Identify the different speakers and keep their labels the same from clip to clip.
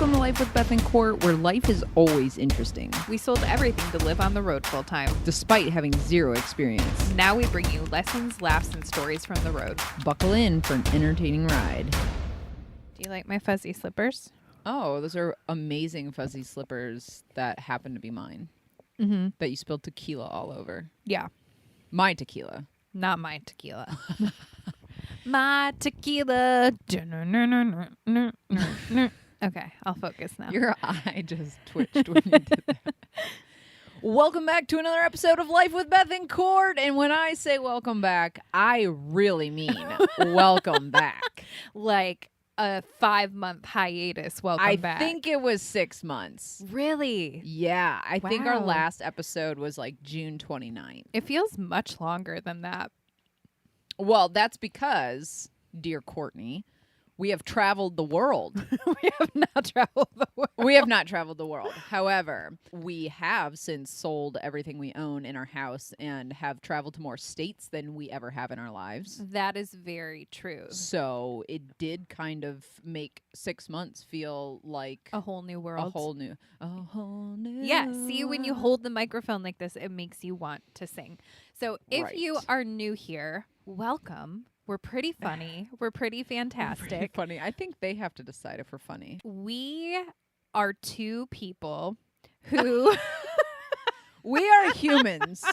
Speaker 1: Welcome to Life with Beth and Court, where life is always interesting,
Speaker 2: We sold everything to live on the road full time.
Speaker 1: despite having zero experience.
Speaker 2: Now we bring you lessons, laughs, and stories from the road.
Speaker 1: Buckle in for an entertaining ride.
Speaker 2: Do you like my fuzzy slippers?
Speaker 1: Oh, those are amazing fuzzy slippers that happen to be mine.
Speaker 2: Mm-hmm.
Speaker 1: That you spilled tequila all over.
Speaker 2: Yeah,
Speaker 1: My tequila.
Speaker 2: not my tequila. My tequila. Okay, I'll focus now.
Speaker 1: Your eye just twitched when you did that. Welcome back to another episode of Life with Beth and Court. And when I say welcome back, I really mean welcome back.
Speaker 2: Like a 5-month hiatus. Welcome back.
Speaker 1: I think it was 6 months.
Speaker 2: Really?
Speaker 1: Yeah, I think our
Speaker 2: Wow.
Speaker 1: last episode was like June 29th.
Speaker 2: It feels much longer than that.
Speaker 1: Well, that's because, dear Courtney, we have traveled the world.
Speaker 2: We have not traveled the world.
Speaker 1: We have not traveled the world. However, we have since sold everything we own in our house and have traveled to more states than we ever have in our lives.
Speaker 2: That is very true.
Speaker 1: So it did kind of make 6 months feel like
Speaker 2: A whole new world.
Speaker 1: a whole new.
Speaker 2: Yeah, see, when you hold the microphone like this, it makes you want to sing. So if you
Speaker 1: Right.
Speaker 2: are new here, welcome. We're pretty funny. We're pretty fantastic.
Speaker 1: Pretty funny. I think they have to decide if we're funny.
Speaker 2: We are two people who
Speaker 1: We are humans.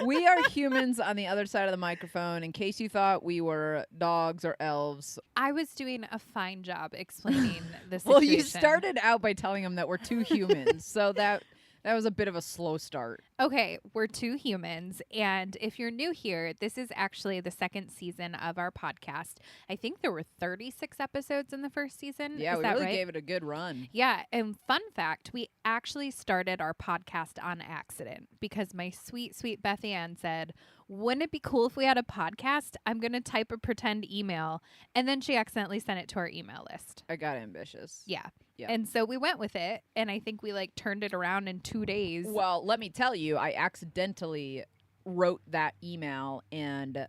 Speaker 1: We are humans on the other side of the microphone. In case you thought we were dogs or elves.
Speaker 2: I was doing a fine job explaining the situation.
Speaker 1: Well, you started out by telling them that we're two humans, so that was a bit of a slow start.
Speaker 2: Okay, we're two humans, and if you're new here, this is actually the second season of our podcast. I think there were 36 episodes in the first season.
Speaker 1: Yeah,
Speaker 2: is
Speaker 1: we
Speaker 2: that
Speaker 1: really
Speaker 2: right?
Speaker 1: gave it a good run.
Speaker 2: Yeah, and fun fact, we actually started our podcast on accident because my sweet, sweet Beth Ann said, wouldn't it be cool if we had a podcast? I'm going to type a pretend email, and then she accidentally sent it to our email list.
Speaker 1: I got ambitious.
Speaker 2: Yeah.
Speaker 1: Yeah.
Speaker 2: And so we went with it, and I think we turned it around in 2 days.
Speaker 1: Well, let me tell you, I accidentally wrote that email and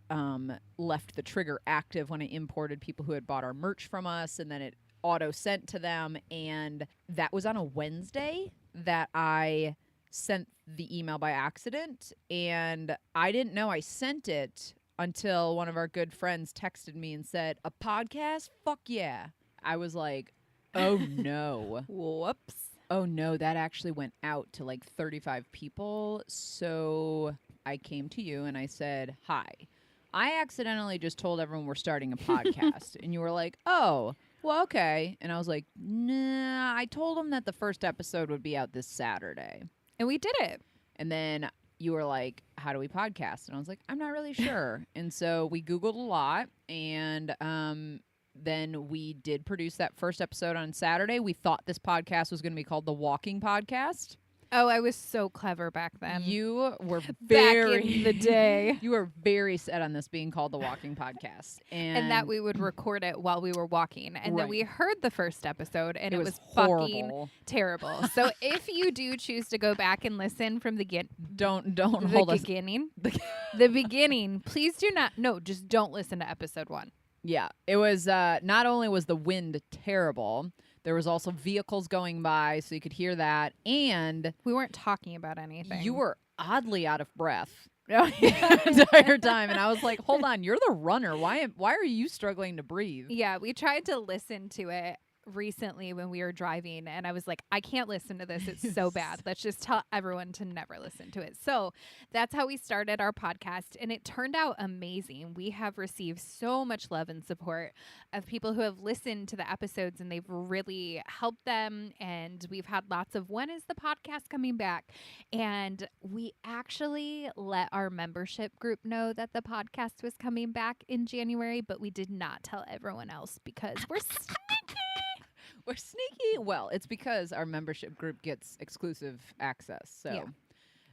Speaker 1: left the trigger active when I imported people who had bought our merch from us, and then it auto sent to them. And that was on a Wednesday that I sent the email by accident, and I didn't know I sent it until one of our good friends texted me and said, "A podcast? Fuck yeah." I was like, oh no.
Speaker 2: Whoops.
Speaker 1: Oh no, that actually went out to like 35 people. So I came to you and I said, "Hi, I accidentally just told everyone we're starting a podcast." And you were like, "Oh, well, okay." And I was like, "Nah, I told them that the first episode would be out this Saturday."
Speaker 2: And we did it.
Speaker 1: And then you were like, "How do we podcast?" And I was like, "I'm not really sure." And so we Googled a lot, and then we did produce that first episode on Saturday. We thought this podcast was going to be called The Walking Podcast.
Speaker 2: Oh, I was so clever back then.
Speaker 1: You were
Speaker 2: back in the day.
Speaker 1: You were very set on this being called The Walking Podcast.
Speaker 2: And that we would record it while we were walking. And then
Speaker 1: Right.
Speaker 2: we heard the first episode, and it was
Speaker 1: horrible.
Speaker 2: fucking terrible. So if you do choose to go back and listen from the
Speaker 1: Don't hold us.
Speaker 2: beginning, the beginning, please do not. No, just don't listen to episode 1.
Speaker 1: Yeah, it was not only was the wind terrible, there was also vehicles going by, so you could hear that, and
Speaker 2: We weren't talking about anything.
Speaker 1: you were oddly out of breath
Speaker 2: Oh,
Speaker 1: the entire time. And I was like, "Hold on, you're the runner. Why are you struggling to breathe?"
Speaker 2: Yeah, we tried to listen to it recently when we were driving, and I was like, I can't listen to this. It's so bad. Let's just tell everyone to never listen to it. So that's how we started our podcast, and it turned out amazing. We have received so much love and support of people who have listened to the episodes, and they've really helped them, and we've had lots of, when is the podcast coming back? And we actually let our membership group know that the podcast was coming back in January, but we did not tell everyone else because we're sneaky.
Speaker 1: We're sneaky. Well, it's because our membership group gets exclusive access. So
Speaker 2: Yeah.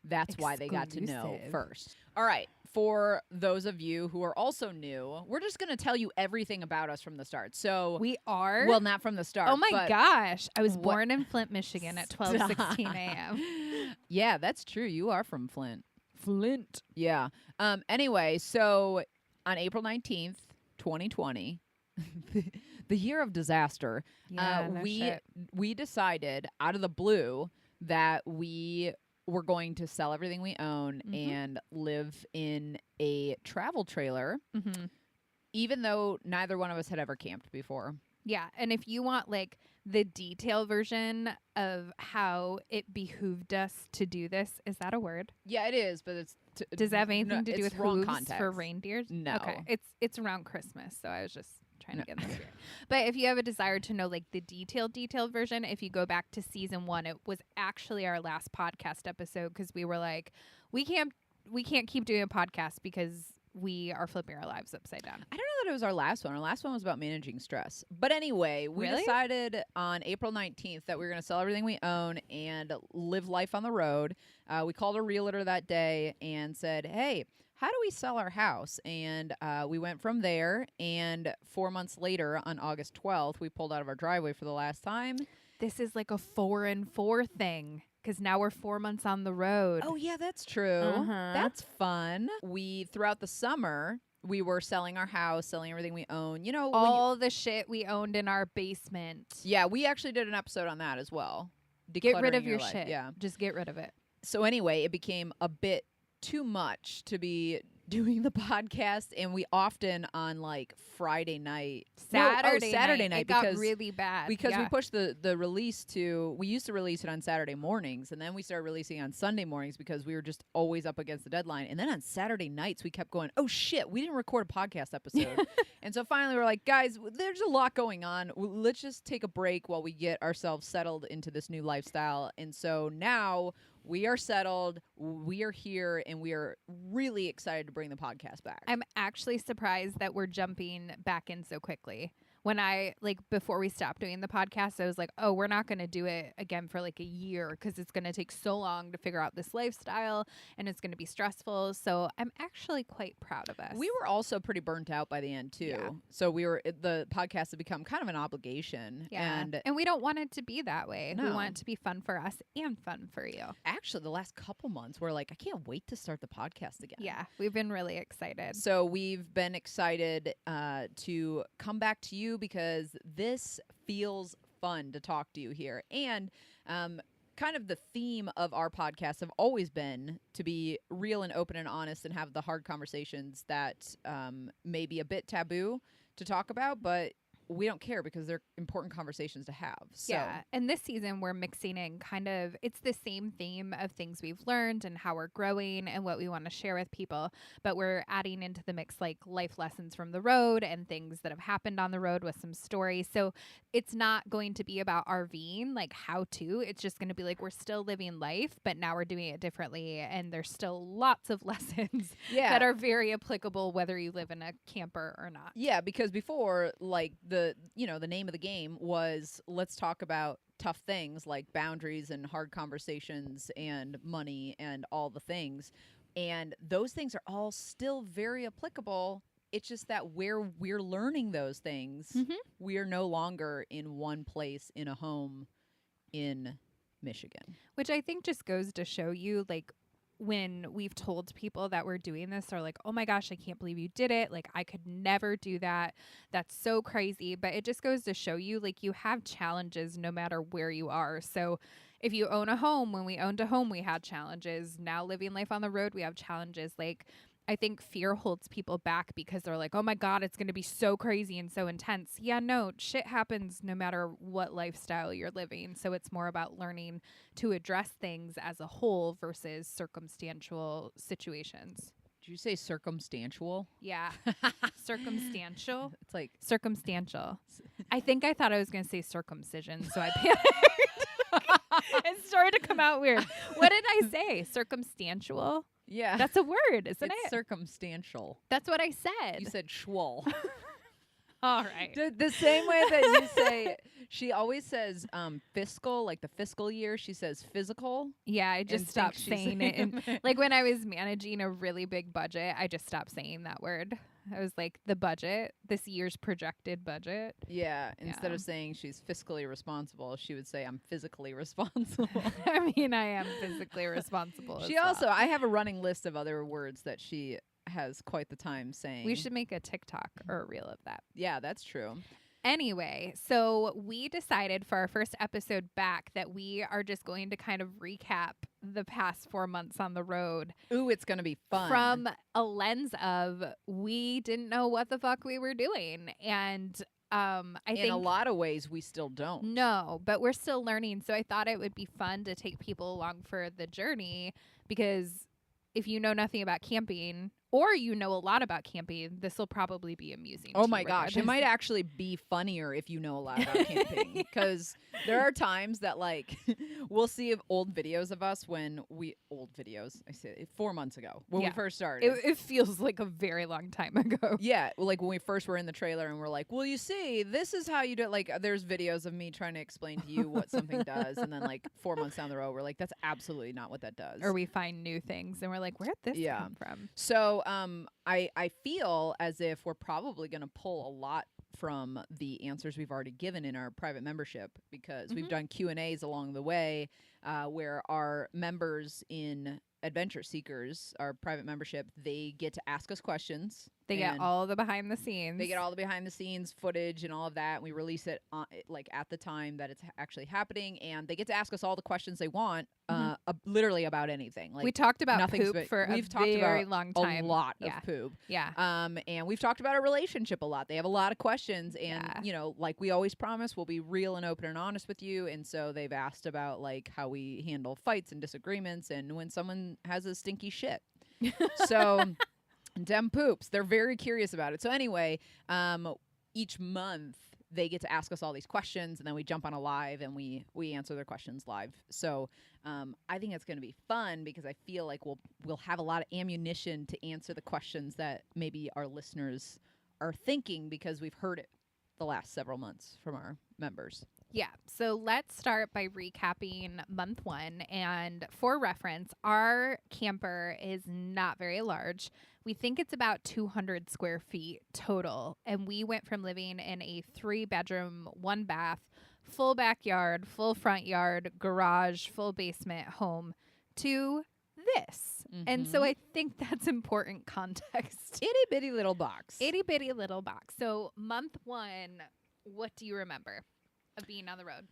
Speaker 1: that's why they got to know
Speaker 2: Exclusive.
Speaker 1: first. All right. For those of you who are also new, we're just going to tell you everything about us from the start. So,
Speaker 2: We are?
Speaker 1: well, not from the start.
Speaker 2: Oh my
Speaker 1: but
Speaker 2: gosh. I was
Speaker 1: what-
Speaker 2: born in Flint, Michigan at 12:16 a.m.
Speaker 1: Yeah, that's true. You are from Flint.
Speaker 2: Flint.
Speaker 1: Yeah. Anyway, so on April 19th, 2020, The year of disaster.
Speaker 2: Yeah, no shit.
Speaker 1: We decided out of the blue that we were going to sell everything we own and live in a travel trailer, even though neither one of us had ever camped before.
Speaker 2: Yeah, and if you want like the detail version of how it behooved us to do this, is that a word?
Speaker 1: Yeah, it is, but it's
Speaker 2: does that have anything to do with
Speaker 1: wrong
Speaker 2: hooves
Speaker 1: context
Speaker 2: for reindeers?
Speaker 1: No.
Speaker 2: Okay, it's around Christmas, so I was just trying to get in the spirit. But if you have a desire to know like the detailed version, if you go back to season 1, it was actually our last podcast episode because we were like, we can't keep doing a podcast because we are flipping our lives upside down.
Speaker 1: I don't know that it was our last one. Our last one was about managing stress. But anyway, we decided on April 19th that we were going to sell everything we own and live life on the road. We called a realtor that day and said, hey, how do we sell our house? And we went from there. And 4 months later, on August 12th, we pulled out of our driveway for the last time.
Speaker 2: This is like a 4 and 4 thing. Because now we're 4 months on the road.
Speaker 1: Oh, yeah, that's true. That's fun. Throughout the summer, we were selling our house, selling everything we own. You know,
Speaker 2: all the shit we owned in our basement.
Speaker 1: Yeah, we actually did an episode on that as well.
Speaker 2: Get rid of your
Speaker 1: life.
Speaker 2: shit.
Speaker 1: Yeah.
Speaker 2: Just get rid of it.
Speaker 1: So anyway, it became a bit too much to be doing the podcast, and we often on like Friday night, Saturday night,
Speaker 2: it got really bad
Speaker 1: because we pushed the release to. We used to release it on Saturday mornings, and then we started releasing on Sunday mornings because we were just always up against the deadline. And then on Saturday nights, we kept going, oh shit, we didn't record a podcast episode. And so finally, we're like, guys, there's a lot going on. Let's just take a break while we get ourselves settled into this new lifestyle. And so now we are settled, we are here, and we are really excited to bring the podcast back.
Speaker 2: I'm actually surprised that we're jumping back in so quickly. When before we stopped doing the podcast, I was like, oh, we're not going to do it again for like a year because it's going to take so long to figure out this lifestyle and it's going to be stressful. So I'm actually quite proud of us.
Speaker 1: We were also pretty burnt out by the end too. Yeah. So the podcast had become kind of an obligation.
Speaker 2: Yeah. And we don't want it to be that way.
Speaker 1: No.
Speaker 2: We want it to be fun for us and fun for you.
Speaker 1: Actually, the last couple months, we're like, I can't wait to start the podcast again.
Speaker 2: Yeah. We've been really excited.
Speaker 1: So we've been excited to come back to you because this feels fun to talk to you here. And kind of the theme of our podcast have always been to be real and open and honest and have the hard conversations that may be a bit taboo to talk about, but we don't care because they're important conversations to have. So.
Speaker 2: Yeah. And this season we're mixing in it's the same theme of things we've learned and how we're growing and what we want to share with people. But we're adding into the mix like life lessons from the road and things that have happened on the road with some stories. So it's not going to be about RVing, like how to. It's just going to be like we're still living life, but now we're doing it differently. And there's still lots of lessons that are very applicable whether you live in a camper or not.
Speaker 1: Yeah, because before, like the name of the game was let's talk about tough things like boundaries and hard conversations and money and all the things. And those things are all still very applicable. It's just that where we're learning those things, we are no longer in one place in a home in Michigan.
Speaker 2: Which I think just goes to show you, like, when we've told people that we're doing this, they're like, oh my gosh, I can't believe you did it. Like, I could never do that. That's so crazy. But it just goes to show you, like, you have challenges no matter where you are. So if you own a home, when we owned a home, we had challenges. Now living life on the road, we have challenges. Like, I think fear holds people back because they're like, oh my God, it's going to be so crazy and so intense. Yeah, no, shit happens no matter what lifestyle you're living. So it's more about learning to address things as a whole versus circumstantial situations.
Speaker 1: Did you say circumstantial?
Speaker 2: Yeah. Circumstantial?
Speaker 1: It's like
Speaker 2: circumstantial. I think I thought I was going to say circumcision, so I panicked. It started to come out weird. What did I say? Circumstantial?
Speaker 1: Yeah.
Speaker 2: That's a word, isn't
Speaker 1: it's
Speaker 2: it?
Speaker 1: Circumstantial.
Speaker 2: That's what I said.
Speaker 1: You said schwal.
Speaker 2: All right.
Speaker 1: The same way that you say, she always says fiscal, like the fiscal year. She says physical.
Speaker 2: Yeah, I just stopped saying it. And like when I was managing a really big budget, I just stopped saying that word. I was like, the budget, this year's projected budget.
Speaker 1: Yeah. Instead of saying she's fiscally responsible, she would say I'm physically responsible.
Speaker 2: I mean, I am physically responsible.
Speaker 1: She also, I have a running list of other words that she has quite the time saying.
Speaker 2: We should make a TikTok or a reel of that.
Speaker 1: Yeah, that's true.
Speaker 2: Anyway, so we decided for our first episode back that we are just going to kind of recap the past 4 months on the road.
Speaker 1: Ooh, it's going to be fun.
Speaker 2: From a lens of we didn't know what the fuck we were doing. And I think
Speaker 1: in a lot of ways, we still don't.
Speaker 2: No, but we're still learning. So I thought it would be fun to take people along for the journey, because if you know nothing about camping, or you know a lot about camping, this will probably be amusing.
Speaker 1: Oh my gosh. It might actually be funnier if you know a lot about camping. Because there are times that, like, we'll see old videos of us old videos, I say 4 months ago, when we first started.
Speaker 2: It feels like a very long time ago.
Speaker 1: Yeah. Like when we first were in the trailer and we're like, well, you see, this is how you do it. Like, there's videos of me trying to explain to you what something does. And then, like, 4 months down the road, we're like, that's absolutely not what that does.
Speaker 2: Or we find new things and we're like, where'd this come from?
Speaker 1: So, I feel as if we're probably going to pull a lot from the answers we've already given in our private membership, because we've done Q&As along the way where our members in Adventure Seekers, our private membership, they get to ask us questions.
Speaker 2: They get all the behind the scenes.
Speaker 1: They get all the behind the scenes footage and all of that. And we release it like at the time that it's actually happening, and they get to ask us all the questions they want, literally about anything. Like,
Speaker 2: we talked about poop for a very long time.
Speaker 1: A lot of poop.
Speaker 2: Yeah.
Speaker 1: And we've talked about a relationship a lot. They have a lot of questions, and you know, like we always promise, we'll be real and open and honest with you. And so they've asked about like how we handle fights and disagreements, and when someone has a stinky shit. So. Dem poops. They're very curious about it. So anyway, each month they get to ask us all these questions, and then we jump on a live and we answer their questions live. So I think it's going to be fun, because I feel like we'll have a lot of ammunition to answer the questions that maybe our listeners are thinking, because we've heard it the last several months from our members.
Speaker 2: Yeah. So let's start by recapping month 1. And for reference, our camper is not very large. We think it's about 200 square feet total. And we went from living in a 3-bedroom, 1-bath, full backyard, full front yard, garage, full basement home to this. And so I think that's important context.
Speaker 1: Itty bitty little box.
Speaker 2: Itty bitty little box. So month 1, what do you remember of being on the road?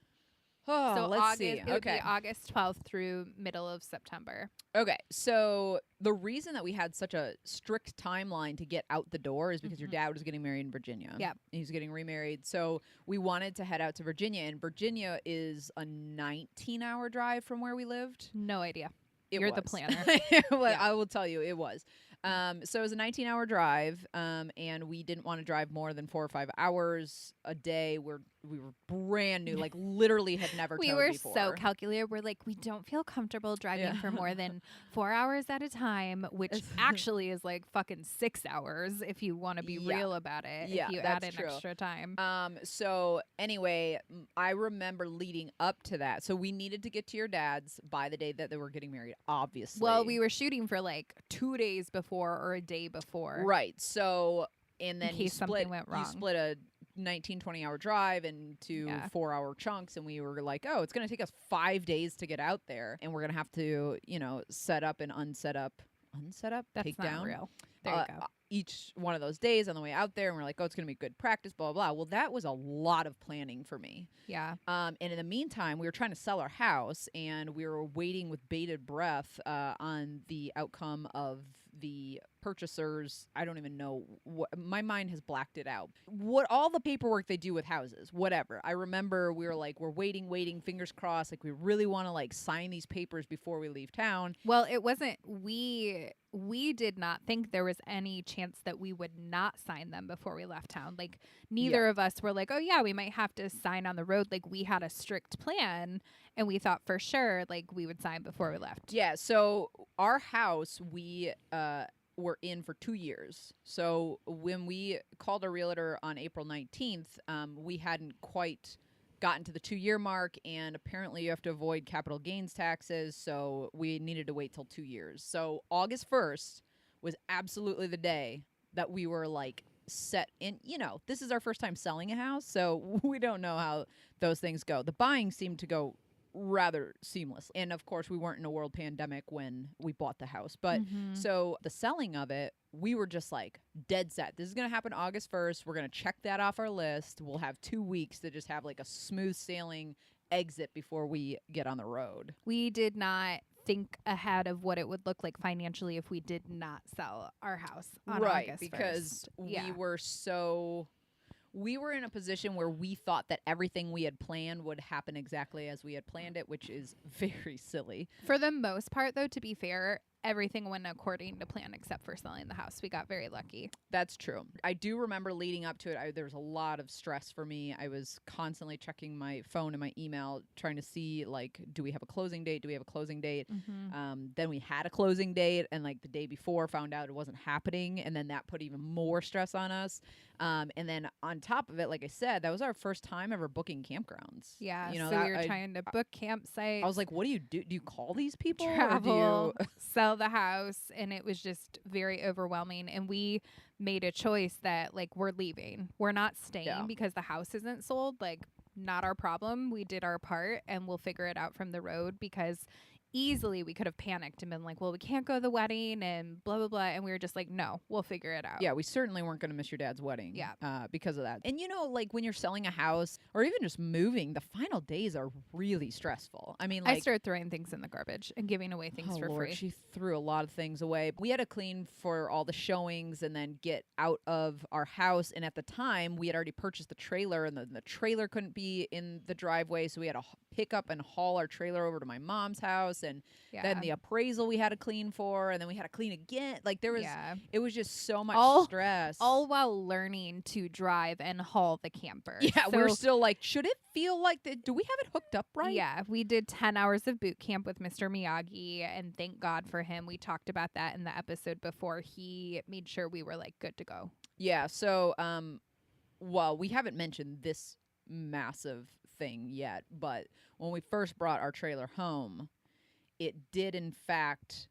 Speaker 1: Oh,
Speaker 2: so
Speaker 1: let's see.
Speaker 2: It would be August 12th through middle of September.
Speaker 1: Okay, so the reason that we had such a strict timeline to get out the door is because your dad was getting married in Virginia.
Speaker 2: Yeah.
Speaker 1: He was getting remarried. So we wanted to head out to Virginia, and Virginia is a 19-hour drive from where we lived.
Speaker 2: No idea.
Speaker 1: You're
Speaker 2: the planner.
Speaker 1: I will tell you, it was. So it was a 19-hour drive, and we didn't want to drive more than 4 or 5 hours a day. We were brand new, like literally had never
Speaker 2: we
Speaker 1: towed
Speaker 2: were
Speaker 1: before.
Speaker 2: So calculated. We're like, we don't feel comfortable driving for more than 4 hours at a time, which actually is like fucking 6 hours if you want to be real about it.
Speaker 1: Yeah,
Speaker 2: if you add in extra time.
Speaker 1: So anyway, I remember leading up to that. So we needed to get to your dad's by the day that they were getting married, obviously.
Speaker 2: Well, we were shooting for like 2 days before or a day before.
Speaker 1: Right. So, and then
Speaker 2: in case something went wrong.
Speaker 1: You split a 19-20-hour drive into 4-hour chunks, and we were like, oh, it's going to take us 5 days to get out there, and we're going to have to, set up and unset up.
Speaker 2: That's
Speaker 1: take
Speaker 2: not
Speaker 1: down
Speaker 2: real. There you go.
Speaker 1: Each one of those days on the way out there, and we're like, oh, it's going to be good practice, blah, blah, blah. Well, that was a lot of planning for me.
Speaker 2: Yeah.
Speaker 1: And in the meantime, we were trying to sell our house, and we were waiting with bated breath on the outcome of the purchasers. I don't even know what, my mind has blacked it out. What all the paperwork they do with houses, whatever. I remember we were like, we're waiting, fingers crossed. Like, we really want to like sign these papers before we leave town.
Speaker 2: Well, it wasn't, we did not think there was any chance that we would not sign them before we left town. Like, neither of us were like, oh yeah, we might have to sign on the road. Like, we had a strict plan, and we thought for sure like we would sign before we left.
Speaker 1: Yeah. So our house, we were in for 2 years. So when we called our realtor on April 19th, we hadn't quite gotten to the 2-year mark, and apparently you have to avoid capital gains taxes. So we needed to wait till 2 years. So August 1st was absolutely the day that we were like set in. This is our first time selling a house, so we don't know how those things go. The buying seemed to go rather seamless. And of course, we weren't in a world pandemic when we bought the house. But
Speaker 2: Mhm.
Speaker 1: so the selling of it, we were just like dead set. This is going to happen August 1st. We're going to check that off our list. We'll have 2 weeks to just have like a smooth sailing exit before we get on the road.
Speaker 2: We did not think ahead of what it would look like financially if we did not sell our house on August 1st.
Speaker 1: Because we were in a position where we thought that everything we had planned would happen exactly as we had planned it, which is very silly.
Speaker 2: For the most part, though, to be fair, everything went according to plan except for selling the house. We got very lucky.
Speaker 1: That's true. I do remember leading up to it, there was a lot of stress for me. I was constantly checking my phone and my email, trying to see, like, do we have a closing date? Do we have a closing date? Then we had a closing date, and like the day before found out it wasn't happening. And then that put even more stress on us. And then on top of it, like I said, that was our first time ever booking campgrounds.
Speaker 2: Yeah,
Speaker 1: you know,
Speaker 2: so we were trying to book campsites.
Speaker 1: I was like, what do you do? Do you call these people?
Speaker 2: Travel,
Speaker 1: or do you
Speaker 2: sell the house, and it was just very overwhelming. And we made a choice that, like, we're leaving. We're not staying because the house isn't sold. Like, not our problem. We did our part, and we'll figure it out from the road, because easily we could have panicked and been like, well, we can't go to the wedding and blah, blah, blah. And we were just like, no, we'll figure it out.
Speaker 1: Yeah, we certainly weren't going to miss your dad's wedding.
Speaker 2: Yeah.
Speaker 1: Because of that. And, you know, like when you're selling a house or even just moving, the final days are really stressful. I mean, like,
Speaker 2: I started throwing things in the garbage and giving away things for
Speaker 1: Lord,
Speaker 2: free.
Speaker 1: She threw a lot of things away. We had to clean for all the showings and then get out of our house. And at the time, we had already purchased the trailer, and the trailer couldn't be in the driveway. So we had to pick up and haul our trailer over to my mom's house. And then the appraisal we had to clean for, and then we had to clean again. Like there was, it was just so much stress.
Speaker 2: All while learning to drive and haul the camper.
Speaker 1: Yeah, so we're still like, should it feel like that? Do we have it hooked up right?
Speaker 2: Yeah, we did 10 hours of boot camp with Mr. Miyagi, and thank God for him. We talked about that in the episode before. He made sure we were like good to go.
Speaker 1: Yeah, so well, we haven't mentioned this massive thing yet, but when we first brought our trailer home, it did, in fact,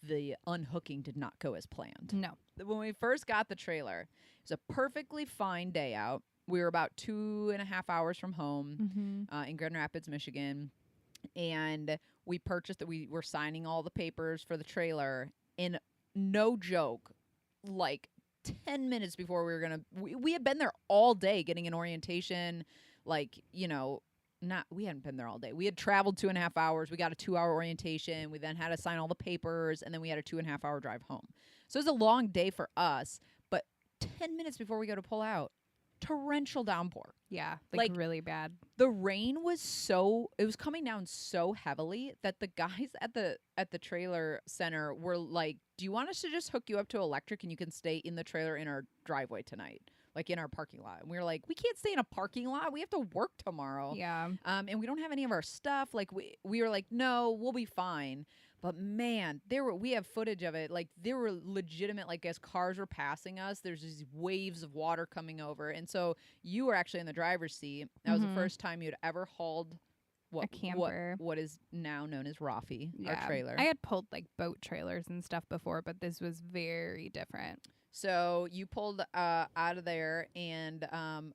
Speaker 1: the unhooking did not go as planned.
Speaker 2: No.
Speaker 1: When we first got the trailer, it was a perfectly fine day out. We were about 2.5 hours from home in Grand Rapids, Michigan. And we purchased it. We were signing all the papers for the trailer. And no joke, like 10 minutes before we were going to, we had been there all day getting an orientation, like, you know, we hadn't been there all day. We had traveled 2.5 hours. We got a 2-hour orientation. We then had to sign all the papers, and then we had a 2.5-hour drive home. So it was a long day for us. But 10 minutes before we go to pull out, torrential downpour.
Speaker 2: Yeah, like really bad.
Speaker 1: The rain was it was coming down so heavily that the guys at the trailer center were like, "Do you want us to just hook you up to electric and you can stay in the trailer in our driveway tonight?" Like in our parking lot. And we were like, we can't stay in a parking lot. We have to work tomorrow.
Speaker 2: Yeah.
Speaker 1: And we don't have any of our stuff. Like we were like, no, we'll be fine. But man, we have footage of it. Like there were legitimate, like as cars were passing us, there's these waves of water coming over. And so you were actually in the driver's seat. That was the first time you'd ever hauled
Speaker 2: a camper.
Speaker 1: What is now known as Rafi, our trailer.
Speaker 2: I had pulled like boat trailers and stuff before, but this was very different.
Speaker 1: So you pulled out of there and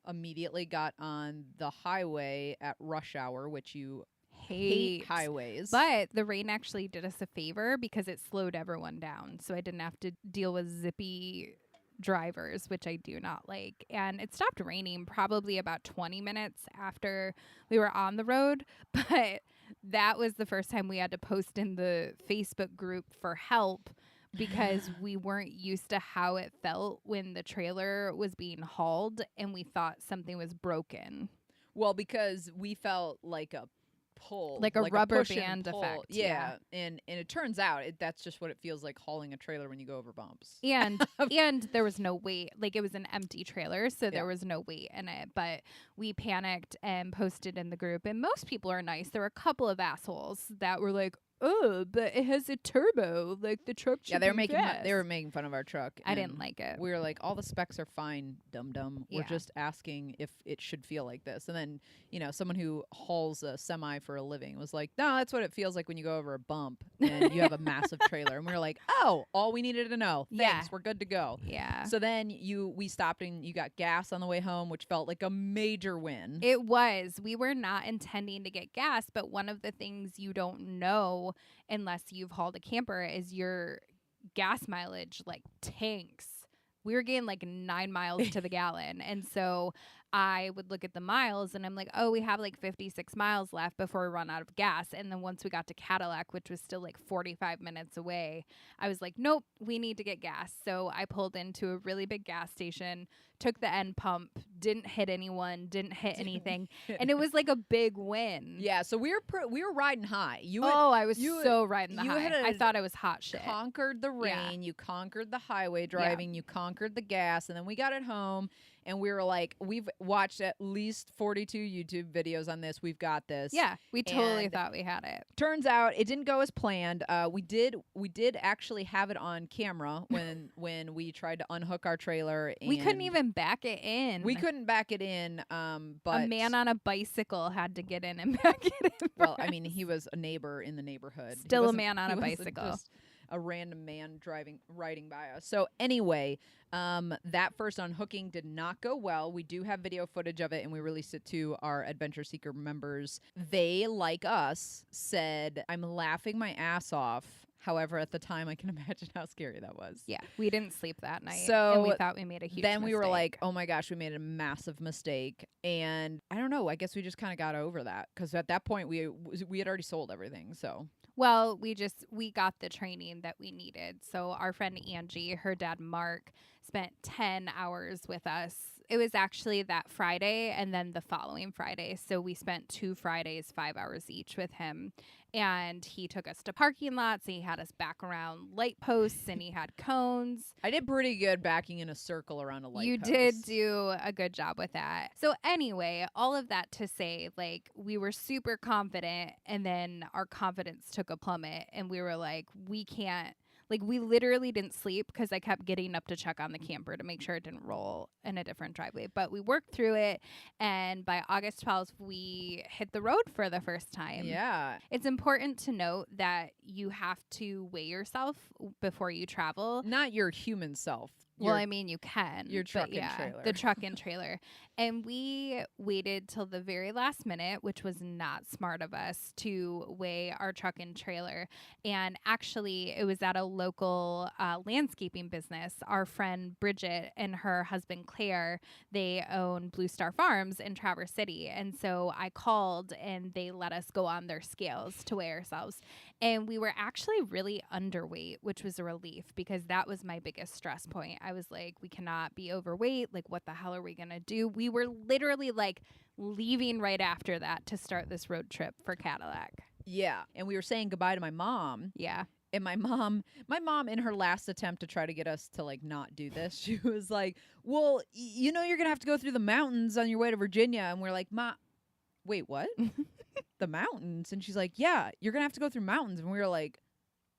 Speaker 1: immediately got on the highway at rush hour, which you hate highways.
Speaker 2: But the rain actually did us a favor because it slowed everyone down. So I didn't have to deal with zippy drivers, which I do not like. And it stopped raining probably about 20 minutes after we were on the road. But that was the first time we had to post in the Facebook group for help, because we weren't used to how it felt when the trailer was being hauled and we thought something was broken.
Speaker 1: Well, because we felt like a pull.
Speaker 2: Like a rubber band effect.
Speaker 1: Yeah. And it turns out that's just what it feels like hauling a trailer when you go over bumps.
Speaker 2: And there was no weight. Like it was an empty trailer, so there was no weight in it. But we panicked and posted in the group. And most people are nice. There were a couple of assholes that were like, oh, but it has a turbo. Like the truck should
Speaker 1: Yeah, they were
Speaker 2: be
Speaker 1: making
Speaker 2: fast.
Speaker 1: they were making fun of our truck.
Speaker 2: I didn't
Speaker 1: and
Speaker 2: like it.
Speaker 1: We were like, all the specs are fine, dum dum. We're
Speaker 2: Yeah.
Speaker 1: just asking if it should feel like this. And then, someone who hauls a semi for a living was like, no, that's what it feels like when you go over a bump and you have a massive trailer. And we were like, oh, all we needed to know. Thanks,
Speaker 2: Yeah.
Speaker 1: we're good to go.
Speaker 2: Yeah.
Speaker 1: So then we stopped and you got gas on the way home, which felt like a major win.
Speaker 2: It was. We were not intending to get gas, but one of the things you don't know unless you've hauled a camper is your gas mileage like tanks. We were getting like 9 miles to the gallon. And so I would look at the miles and I'm like, oh, we have like 56 miles left before we run out of gas. And then once we got to Cadillac, which was still like 45 minutes away, I was like, nope, we need to get gas. So I pulled into a really big gas station, took the end pump, didn't hit anyone, didn't hit anything. And it was like a big win.
Speaker 1: Yeah, so we were riding high.
Speaker 2: I was so riding the
Speaker 1: you
Speaker 2: high.
Speaker 1: had
Speaker 2: I thought I was hot shit.
Speaker 1: Conquered the rain, you conquered the highway driving, you conquered the gas, and then we got it home and we were like, we've watched at least 42 YouTube videos on this. We've got this.
Speaker 2: Yeah, we totally thought we had it.
Speaker 1: Turns out it didn't go as planned. We did actually have it on camera when we tried to unhook our trailer. And
Speaker 2: we couldn't even back it in.
Speaker 1: We couldn't back it in. But
Speaker 2: a man on a bicycle had to get in and back it in.
Speaker 1: Well, I mean, he was a neighbor in the neighborhood.
Speaker 2: Still a man on a bicycle.
Speaker 1: Just a random man riding by us. So anyway, that first unhooking did not go well. We do have video footage of it, and we released it to our Adventure Seeker members. They, like us, said, I'm laughing my ass off. However, at the time, I can imagine how scary that was.
Speaker 2: Yeah, we didn't sleep that night.
Speaker 1: So
Speaker 2: and we thought we made a huge
Speaker 1: Then we were
Speaker 2: mistake.
Speaker 1: like, oh my gosh, we made a massive mistake. And I don't know, I guess we just kind of got over that. Because at that point, we had already sold everything, so...
Speaker 2: Well, we got the training that we needed. So our friend Angie, her dad Mark, spent 10 hours with us. It was actually that Friday and then the following Friday. So we spent 2 Fridays, 5 hours each with him. And he took us to parking lots and he had us back around light posts and he had cones.
Speaker 1: I did pretty good backing in a circle around a light
Speaker 2: You
Speaker 1: post.
Speaker 2: did do a good job with that. So anyway, all of that to say, like, we were super confident and then our confidence took a plummet and we were like, we can't. Like, we literally didn't sleep because I kept getting up to check on the camper to make sure it didn't roll in a different driveway. But we worked through it, and by August 12th, we hit the road for the first time.
Speaker 1: Yeah.
Speaker 2: It's important to note that you have to weigh yourself before you travel.
Speaker 1: Not your human self.
Speaker 2: Well, I mean, you can.
Speaker 1: Your truck
Speaker 2: but
Speaker 1: and trailer.
Speaker 2: The truck and trailer. And we waited till the very last minute, which was not smart of us, to weigh our truck and trailer. And actually, it was at a local landscaping business. Our friend Bridget and her husband Claire, they own Blue Star Farms in Traverse City. And so I called and they let us go on their scales to weigh ourselves. And we were actually really underweight, which was a relief because that was my biggest stress point. I was like, we cannot be overweight. Like, what the hell are we going to do? We were literally like leaving right after that to start this road trip for Cadillac.
Speaker 1: Yeah. And we were saying goodbye to my mom.
Speaker 2: Yeah.
Speaker 1: And my mom, in her last attempt to try to get us to like not do this, she was like, well, you're going to have to go through the mountains on your way to Virginia. And we're like, Ma, wait, what? The mountains? And she's like, yeah, you're going to have to go through mountains. And we were like,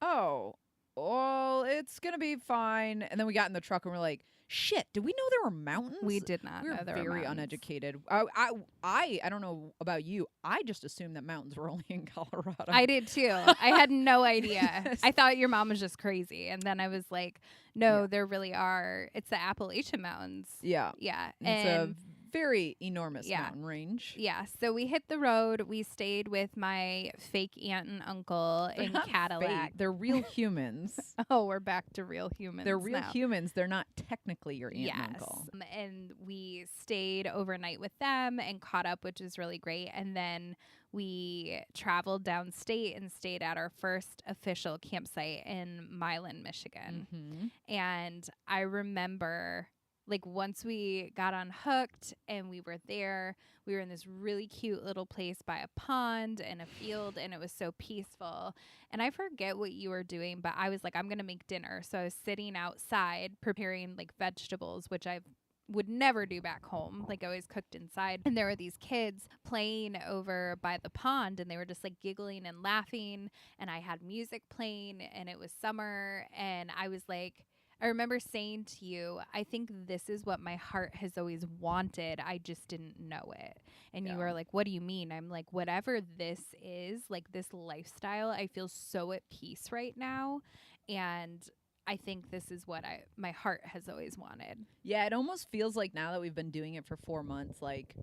Speaker 1: oh, well, it's going to be fine. And then we got in the truck and we're like, shit, did we know there were mountains?
Speaker 2: We did not
Speaker 1: We were
Speaker 2: know there were
Speaker 1: very
Speaker 2: mountains.
Speaker 1: uneducated. I don't know about you. I just assumed that mountains were only in Colorado.
Speaker 2: I did too. I had no idea. I thought your mom was just crazy. And then I was like, no, there really are. It's the Appalachian Mountains.
Speaker 1: Yeah.
Speaker 2: Yeah.
Speaker 1: It's a very enormous
Speaker 2: Yeah.
Speaker 1: mountain range.
Speaker 2: Yeah, so we hit the road. We stayed with my fake aunt and uncle
Speaker 1: They're
Speaker 2: in
Speaker 1: not
Speaker 2: Cadillac.
Speaker 1: fake. They're real humans.
Speaker 2: Oh, we're back to real humans.
Speaker 1: They're real
Speaker 2: now.
Speaker 1: humans. They're not technically your aunt
Speaker 2: Yes.
Speaker 1: and uncle.
Speaker 2: And we stayed overnight with them and caught up, which was really great. And then we traveled downstate and stayed at our first official campsite in Milan, Michigan.
Speaker 1: Mm-hmm.
Speaker 2: And I remember, like, once we got unhooked and we were there, we were in this really cute little place by a pond and a field, and it was so peaceful. And I forget what you were doing, but I was like, I'm going to make dinner. So I was sitting outside preparing like vegetables, which would never do back home. Like I always cooked inside. And there were these kids playing over by the pond and they were just like giggling and laughing. And I had music playing and it was summer. And I was like, I remember saying to you, I think this is what my heart has always wanted. I just didn't know it. And you were like, what do you mean? I'm like, whatever this is, like this lifestyle, I feel so at peace right now. And I think this is what my heart has always wanted.
Speaker 1: Yeah, it almost feels like now that we've been doing it for 4 months, like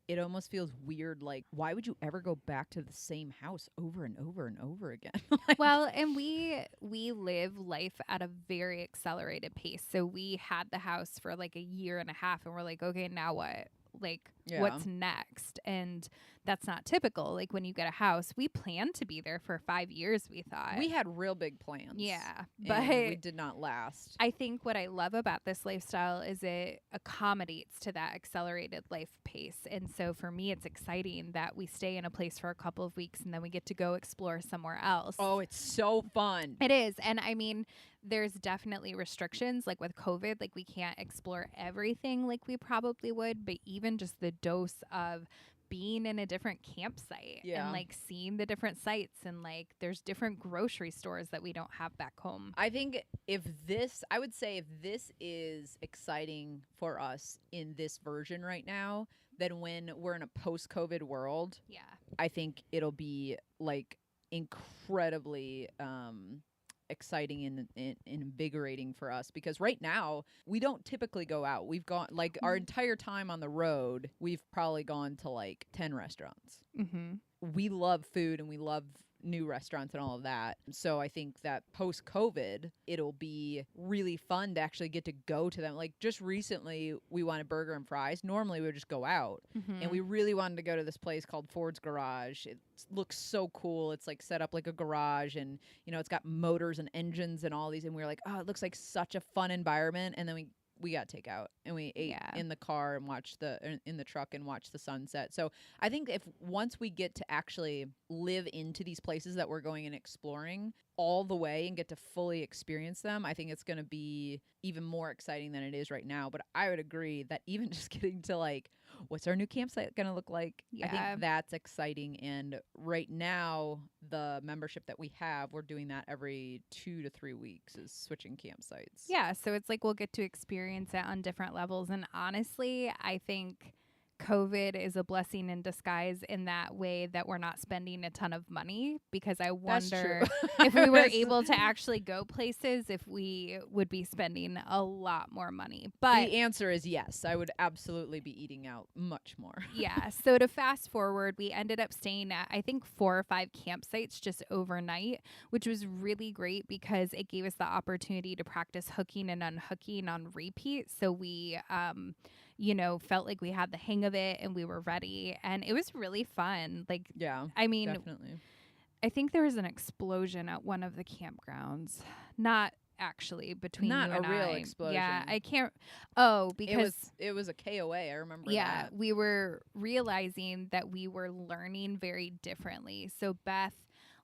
Speaker 1: it almost feels weird. Like, why would you ever go back to the same house over and over and over again? Like,
Speaker 2: well, and we live life at a very accelerated pace. So we had the house for like a year and a half and we're like, okay, now what? Like, what's next? And that's not typical. Like when you get a house, we planned to be there for 5 years, we thought.
Speaker 1: we had real big plans.
Speaker 2: Yeah.
Speaker 1: But
Speaker 2: But
Speaker 1: we did not last.
Speaker 2: I think what I love about this lifestyle is it accommodates to that accelerated life pace. And so for me, it's exciting that we stay in a place for a couple of weeks and then we get to go explore somewhere else.
Speaker 1: Oh, it's so fun.
Speaker 2: It is. And I mean, there's definitely restrictions like with COVID, like we can't explore everything like we probably would, but even just the dose of being in a different campsite and like seeing the different sites and like there's different grocery stores that we don't have back home.
Speaker 1: I think I would say if this is exciting for us in this version right now, then when we're in a post-COVID world, I think it'll be like incredibly exciting and invigorating for us, because right now we don't typically go out. We've gone like our entire time on the road, we've probably gone to like 10 restaurants. We love food and we love new restaurants and all of that. So I think that post-COVID, it'll be really fun to actually get to go to them. Like just recently, we wanted burger and fries. Normally, we would just go out. And we really wanted to go to this place called Ford's Garage. It looks so cool. It's like set up like a garage and, you know, it's got motors and engines and all these. And we were like, oh, it looks like such a fun environment. And then we got takeout and we ate in the car and watched in the truck and watched the sunset. So I think if once we get to actually live into these places that we're going and exploring all the way and get to fully experience them, I think it's going to be even more exciting than it is right now. But I would agree that even just getting to like, what's our new campsite going to look like? I think that's exciting. And right now, the membership that we have, we're doing that every 2 to 3 weeks is switching campsites.
Speaker 2: Yeah. So it's like we'll get to experience it on different levels. And honestly, I think COVID is a blessing in disguise in that way that we're not spending a ton of money, because I wonder if we were able to actually go places, if we would be spending a lot more money. But
Speaker 1: the answer is yes. I would absolutely be eating out much more.
Speaker 2: Yeah. So to fast forward, we ended up staying at, I think, 4 or 5 campsites just overnight, which was really great because it gave us the opportunity to practice hooking and unhooking on repeat. So we, you know, felt like we had the hang of it and we were ready, and it was really fun. Like, I mean,
Speaker 1: definitely.
Speaker 2: I think there was an explosion at one of the campgrounds. Not actually between
Speaker 1: not
Speaker 2: you and
Speaker 1: a real
Speaker 2: I.
Speaker 1: explosion.
Speaker 2: Yeah, I can't. Oh, because
Speaker 1: it was a KOA. I remember.
Speaker 2: Yeah,
Speaker 1: that.
Speaker 2: we were realizing that we were learning very differently. So Beth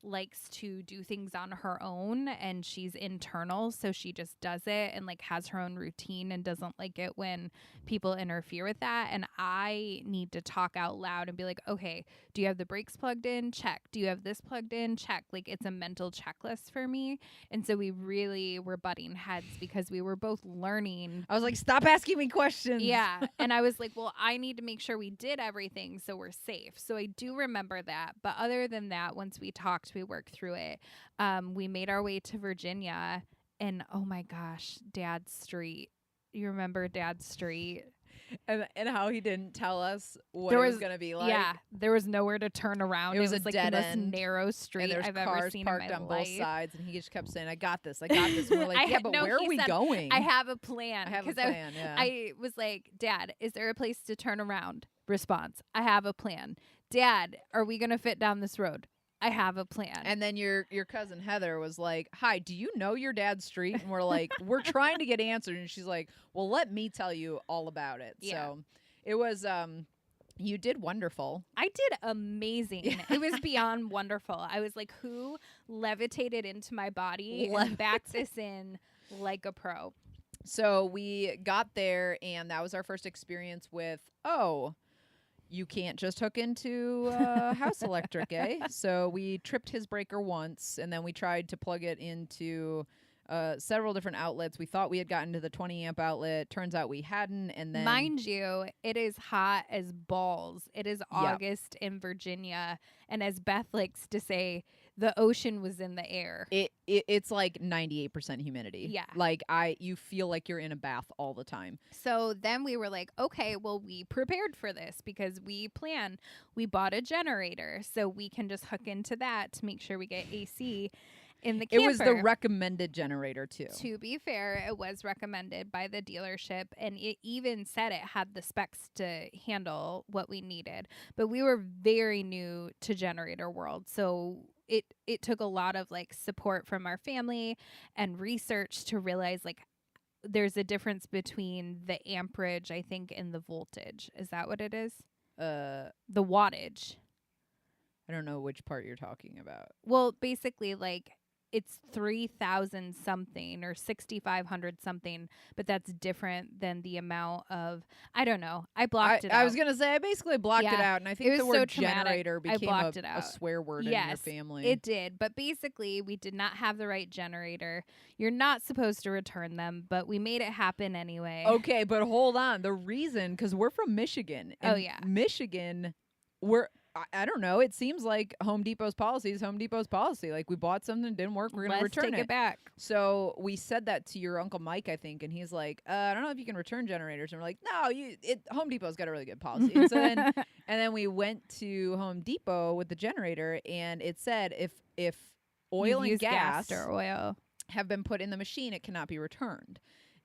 Speaker 2: likes to do things on her own, and she's internal, so she just does it and like has her own routine and doesn't like it when people interfere with that. And I need to talk out loud and be like, okay, do you have the brakes plugged in? Check. Do you have this plugged in? Check. Like, it's a mental checklist for me. And so we really were butting heads because we were both learning.
Speaker 1: I was like, stop asking me questions.
Speaker 2: Yeah. And I was like, well, I need to make sure we did everything so we're safe. So I do remember that. But other than that, once we talked, we worked through it. We made our way to Virginia, and oh my gosh, Dad's Street. You remember Dad's Street?
Speaker 1: And how he didn't tell us what
Speaker 2: There
Speaker 1: it was
Speaker 2: was-
Speaker 1: going to be like.
Speaker 2: Yeah, there was nowhere to turn around.
Speaker 1: It was a
Speaker 2: like
Speaker 1: dead
Speaker 2: the most
Speaker 1: end,
Speaker 2: narrow street
Speaker 1: And there's
Speaker 2: I've
Speaker 1: cars
Speaker 2: ever seen
Speaker 1: parked
Speaker 2: in my
Speaker 1: on
Speaker 2: life.
Speaker 1: both sides, and he just kept saying, I got this. And we're like, yeah, but
Speaker 2: no,
Speaker 1: where
Speaker 2: he
Speaker 1: are we
Speaker 2: said,
Speaker 1: going?
Speaker 2: I have a plan.
Speaker 1: I have a
Speaker 2: 'Cause
Speaker 1: plan, yeah.
Speaker 2: I was like, Dad, is there a place to turn around? Response, I have a plan. Dad, are we going to fit down this road? I have a plan.
Speaker 1: And then your cousin Heather was like, hi, do you know your dad's street? And we're like, we're trying to get answered. And she's like, well, let me tell you all about it.
Speaker 2: Yeah.
Speaker 1: So it was, you did wonderful.
Speaker 2: I did amazing. It was beyond wonderful. I was like, who levitated into my body and backed this in like a pro?
Speaker 1: So we got there, and that was our first experience with, oh, you can't just hook into house electric, eh? So we tripped his breaker once, and then we tried to plug it into several different outlets. We thought we had gotten to the 20 amp outlet. Turns out we hadn't. And then,
Speaker 2: mind you, it is hot as balls. It is August in Virginia, and as Beth likes to say, the ocean was in the air.
Speaker 1: It's like 98% humidity.
Speaker 2: Yeah.
Speaker 1: Like you feel like you're in a bath all the time.
Speaker 2: So then we were like, okay, well, we prepared for this because we bought a generator so we can just hook into that to make sure we get AC in the camper.
Speaker 1: It was the recommended generator too.
Speaker 2: To be fair, it was recommended by the dealership, and it even said it had the specs to handle what we needed. But we were very new to generator world, so it took a lot of like support from our family and research to realize like there's a difference between the amperage, I think, and the voltage. Is that what it is? The wattage.
Speaker 1: I don't know which part you're talking about.
Speaker 2: Well, basically, like, it's 3,000 something or 6,500 something, but that's different than the amount of, I don't know. I blocked it out.
Speaker 1: I was going to say, I basically blocked it out, and I think
Speaker 2: it
Speaker 1: the
Speaker 2: was so
Speaker 1: word
Speaker 2: traumatic.
Speaker 1: generator
Speaker 2: I
Speaker 1: became
Speaker 2: blocked it out.
Speaker 1: a swear word in your family.
Speaker 2: It did. But basically, we did not have the right generator. You're not supposed to return them, but we made it happen anyway.
Speaker 1: Okay, but hold on. The reason, because we're from Michigan. And Michigan, I don't know. It seems like Home Depot's policy is Home Depot's policy. Like, we bought something, didn't work, we're going to return it.
Speaker 2: Let's take it back.
Speaker 1: So we said that to your Uncle Mike, I think, and he's like, I don't know if you can return generators. And we're like, no, Home Depot's got a really good policy. And so then, and then we went to Home Depot with the generator, and it said if oil and gas
Speaker 2: or oil
Speaker 1: have been put in the machine, it cannot be returned.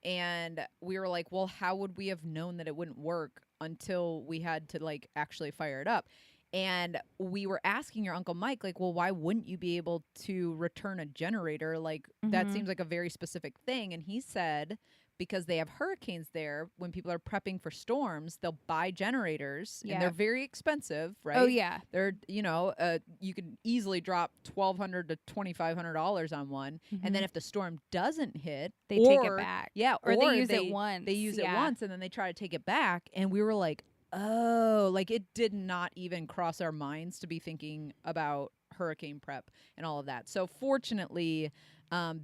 Speaker 1: And we were like, well, how would we have known that it wouldn't work until we had to like actually fire it up? And we were asking your Uncle Mike, like, well, why wouldn't you be able to return a generator? Like, that seems like a very specific thing. And he said, because they have hurricanes there, when people are prepping for storms, they'll buy generators, and they're very expensive, right?
Speaker 2: Oh, yeah.
Speaker 1: They're, you could easily drop $1,200 to $2,500 on one. And then if the storm doesn't hit,
Speaker 2: they take it back.
Speaker 1: Yeah.
Speaker 2: Or they use it once.
Speaker 1: They use it once, and then they try to take it back. And we were like, oh, like it did not even cross our minds to be thinking about hurricane prep and all of that. So fortunately,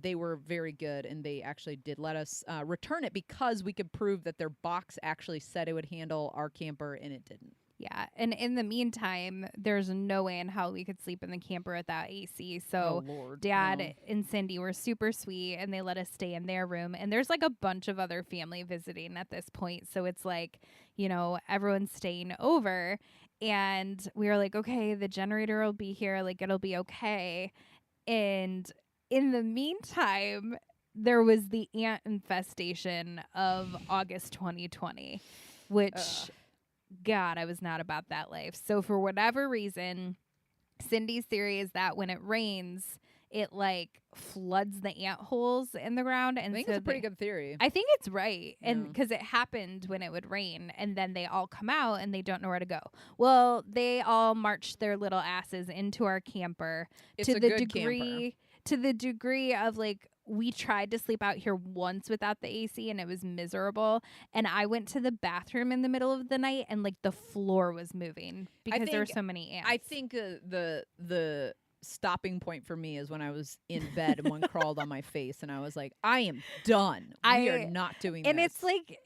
Speaker 1: they were very good, and they actually did let us return it because we could prove that their box actually said it would handle our camper, and it didn't.
Speaker 2: Yeah, and in the meantime, there's no way in hell we could sleep in the camper without AC. So Dad and Cindy were super sweet, and they let us stay in their room. And there's like a bunch of other family visiting at this point. So it's like, everyone's staying over. And we were like, okay, the generator will be here. Like, it'll be okay. And in the meantime, there was the ant infestation of August 2020, which... God, I was not about that life. So for whatever reason, Cindy's theory is that when it rains, it like floods the ant holes in the ground. And
Speaker 1: I think it's a pretty good theory.
Speaker 2: I think it's right. And because it happened when it would rain, and then they all come out and they don't know where to go. Well, they all marched their little asses into our camper to the degree of like, we tried to sleep out here once without the AC, and it was miserable. And I went to the bathroom in the middle of the night, and like the floor was moving because there were so many ants.
Speaker 1: I think the stopping point for me is when I was in bed and one crawled on my face, and I was like, I am done. We are not doing this.
Speaker 2: And it's like,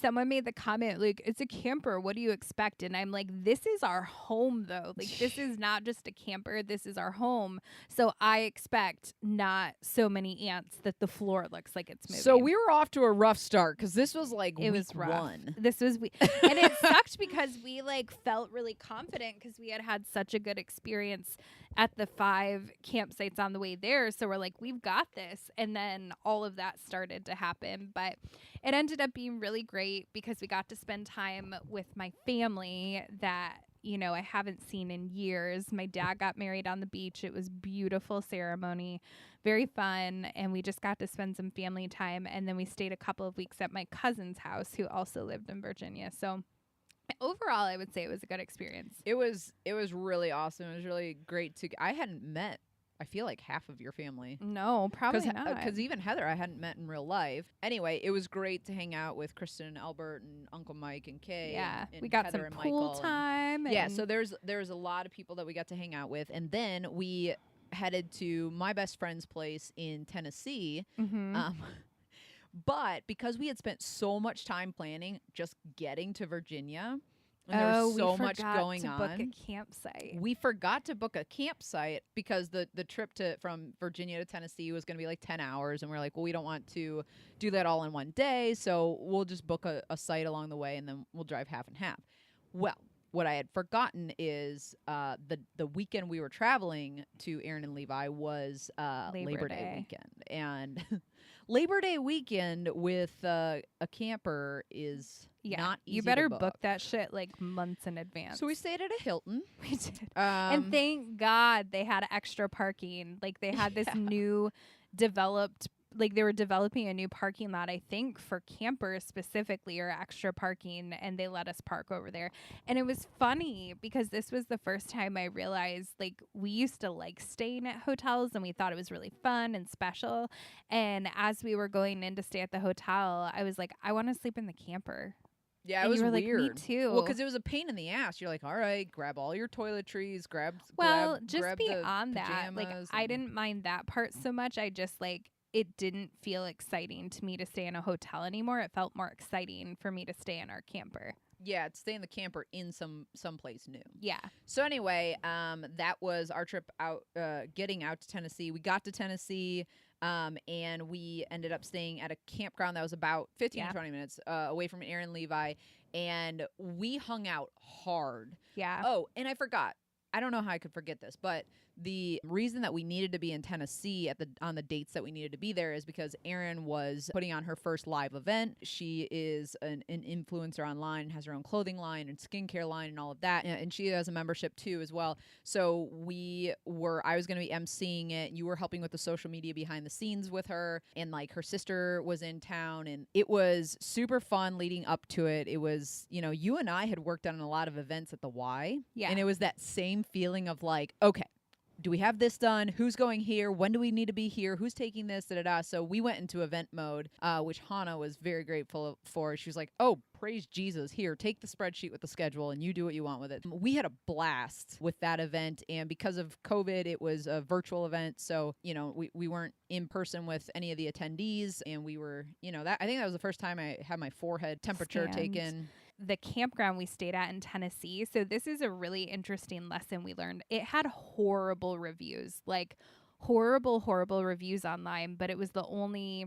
Speaker 2: someone made the comment, like, it's a camper. What do you expect? And I'm like, this is our home, though. Like, this is not just a camper. This is our home. So I expect not so many ants that the floor looks like it's moving.
Speaker 1: So we were off to a rough start because this was like
Speaker 2: it
Speaker 1: week
Speaker 2: was rough.
Speaker 1: 1.
Speaker 2: This was and it sucked because we like felt really confident because we had such a good experience at the 5 campsites on the way there. So we're like, we've got this. And then all of that started to happen. But it ended up being really great because we got to spend time with my family that, I haven't seen in years. My dad got married on the beach. It was beautiful ceremony, very fun. And we just got to spend some family time. And then we stayed a couple of weeks at my cousin's house, who also lived in Virginia. So overall, I would say it was a good experience.
Speaker 1: It was really awesome. It was really great I hadn't met I feel like half of your family.
Speaker 2: No, probably not.
Speaker 1: Because even Heather I hadn't met in real life. Anyway, it was great to hang out with Kristen and Albert and Uncle Mike and Kay.
Speaker 2: Yeah,
Speaker 1: and
Speaker 2: we got
Speaker 1: Heather
Speaker 2: some
Speaker 1: and
Speaker 2: pool
Speaker 1: Michael
Speaker 2: time.
Speaker 1: yeah, so there's a lot of people that we got to hang out with. And then we headed to my best friend's place in Tennessee. But because we had spent so much time planning just getting to Virginia, and there was so much going on.
Speaker 2: Book a campsite.
Speaker 1: We forgot to book a campsite because the trip from Virginia to Tennessee was going to be like 10 hours. And we're like, well, we don't want to do that all in one day. So we'll just book a site along the way and then we'll drive half and half. Well, what I had forgotten is the weekend we were traveling to Aaron and Levi was Labor Day weekend. And Labor Day weekend with a camper is not easy.
Speaker 2: You better
Speaker 1: to
Speaker 2: book that shit like months in advance.
Speaker 1: So we stayed at a Hilton.
Speaker 2: We did. And thank God they had extra parking. Like they had this new developed, like they were developing a new parking lot, I think, for campers specifically, or extra parking, and they let us park over there. And it was funny because this was the first time I realized, like, we used to like staying at hotels and we thought it was really fun and special. And as we were going in to stay at the hotel, I was like, I want to sleep in the camper.
Speaker 1: Yeah,
Speaker 2: and
Speaker 1: it was
Speaker 2: you were
Speaker 1: weird.
Speaker 2: Like, me too.
Speaker 1: Well, because it was a pain in the ass. You're like, all right, grab all your toiletries, grab
Speaker 2: beyond that, like, I didn't mind that part so much. I just like, it didn't feel exciting to me to stay in a hotel anymore. It felt more exciting for me to stay in our camper.
Speaker 1: Yeah, to stay in the camper in someplace new.
Speaker 2: Yeah.
Speaker 1: So anyway, that was our trip out, getting out to Tennessee. We got to Tennessee, and we ended up staying at a campground that was about 15 to 20 minutes away from Aaron Levi, and we hung out hard.
Speaker 2: Yeah.
Speaker 1: Oh, and I forgot. I don't know how I could forget this, but the reason that we needed to be in Tennessee on the dates that we needed to be there is because Erin was putting on her first live event. She is an influencer online, has her own clothing line and skincare line and all of that. And she has a membership too as well. So I was going to be emceeing it. You were helping with the social media behind the scenes with her. And like her sister was in town, and it was super fun leading up to it. It was, you and I had worked on a lot of events at the Y.
Speaker 2: Yeah.
Speaker 1: And it was that same feeling of like, okay, do we have this done? Who's going here? When do we need to be here? Who's taking this? So we went into event mode, which Hannah was very grateful for. She was like, oh, praise Jesus. Here, take the spreadsheet with the schedule and you do what you want with it. We had a blast with that event. And because of COVID, it was a virtual event. So, we weren't in person with any of the attendees. And we were, I think that was the first time I had my forehead temperature taken.
Speaker 2: The campground we stayed at in Tennessee. So this is a really interesting lesson we learned. It had horrible reviews, like horrible reviews online, but it was the only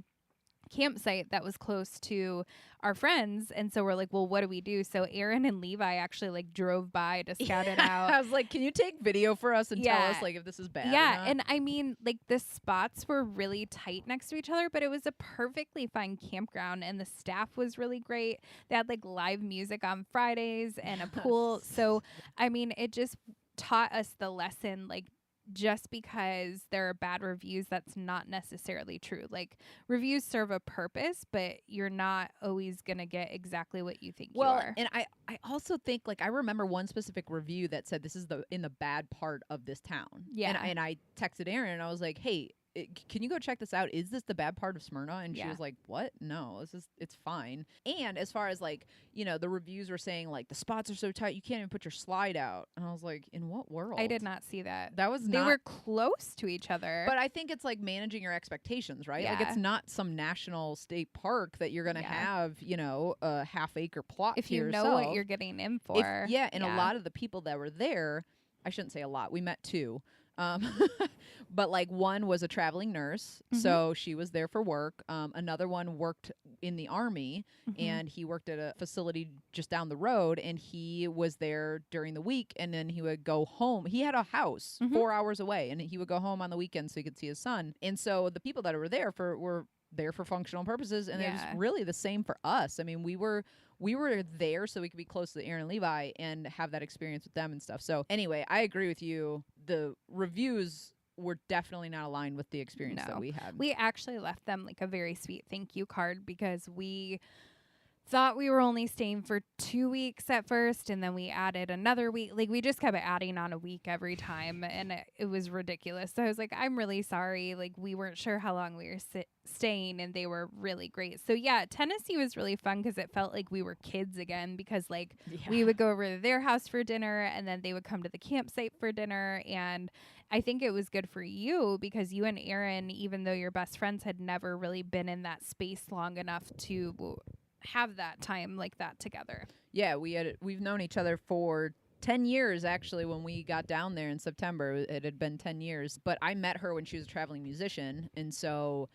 Speaker 2: campsite that was close to our friends. And so we're like, well, what do we do? So Aaron and Levi actually like drove by to scout it out.
Speaker 1: I was like, can you take video for us and tell us like if this is bad?
Speaker 2: Yeah. And I mean, like the spots were really tight next to each other, but it was a perfectly fine campground and the staff was really great. They had like live music on Fridays and a pool. So, I mean, it just taught us the lesson, like, just because there are bad reviews, that's not necessarily true. Like, reviews serve a purpose, but you're not always going to get exactly what you think you are.
Speaker 1: And I also think, like, I remember one specific review that said this is in the bad part of this town.
Speaker 2: Yeah.
Speaker 1: And I texted Erin and I was like, hey, can you go check this out? Is this the bad part of Smyrna? And she was like, what? No, it's fine. And as far as like, the reviews were saying like the spots are so tight, you can't even put your slide out. And I was like, in what world?
Speaker 2: I did not see that.
Speaker 1: They
Speaker 2: were close to each other.
Speaker 1: But I think it's like managing your expectations, right?
Speaker 2: Yeah.
Speaker 1: Like it's not some national state park that you're going to have, a half-acre plot
Speaker 2: if
Speaker 1: to
Speaker 2: you
Speaker 1: yourself.
Speaker 2: know what you're getting in for.
Speaker 1: And a lot of the people that were there, I shouldn't say a lot, we met two. But like one was a traveling nurse, so she was there for work. Another one worked in the Army, and he worked at a facility just down the road, and he was there during the week, and then he would go home. He had a house 4 hours away, and he would go home on the weekend so he could see his son. And so the people that were there were there for functional purposes, and it was really the same for us. I mean, we were there so we could be close to Aaron and Levi and have that experience with them and stuff. So anyway, I agree with you. The reviews were definitely not aligned with the experience that we had.
Speaker 2: We actually left them like a very sweet thank you card because we thought we were only staying for 2 weeks at first, and then we added another week. Like, we just kept adding on a week every time, and it was ridiculous. So I was like, I'm really sorry. Like, we weren't sure how long we were staying, and they were really great. So yeah, Tennessee was really fun because it felt like we were kids again, because like we would go over to their house for dinner, and then they would come to the campsite for dinner. And I think it was good for you because you and Aaron, even though you're best friends, had never really been in that space long enough to have that time like that together.
Speaker 1: Yeah, we've known each other for 10 years, actually. When we got down there in September, it had been 10 years. But I met her when she was a traveling musician. And so,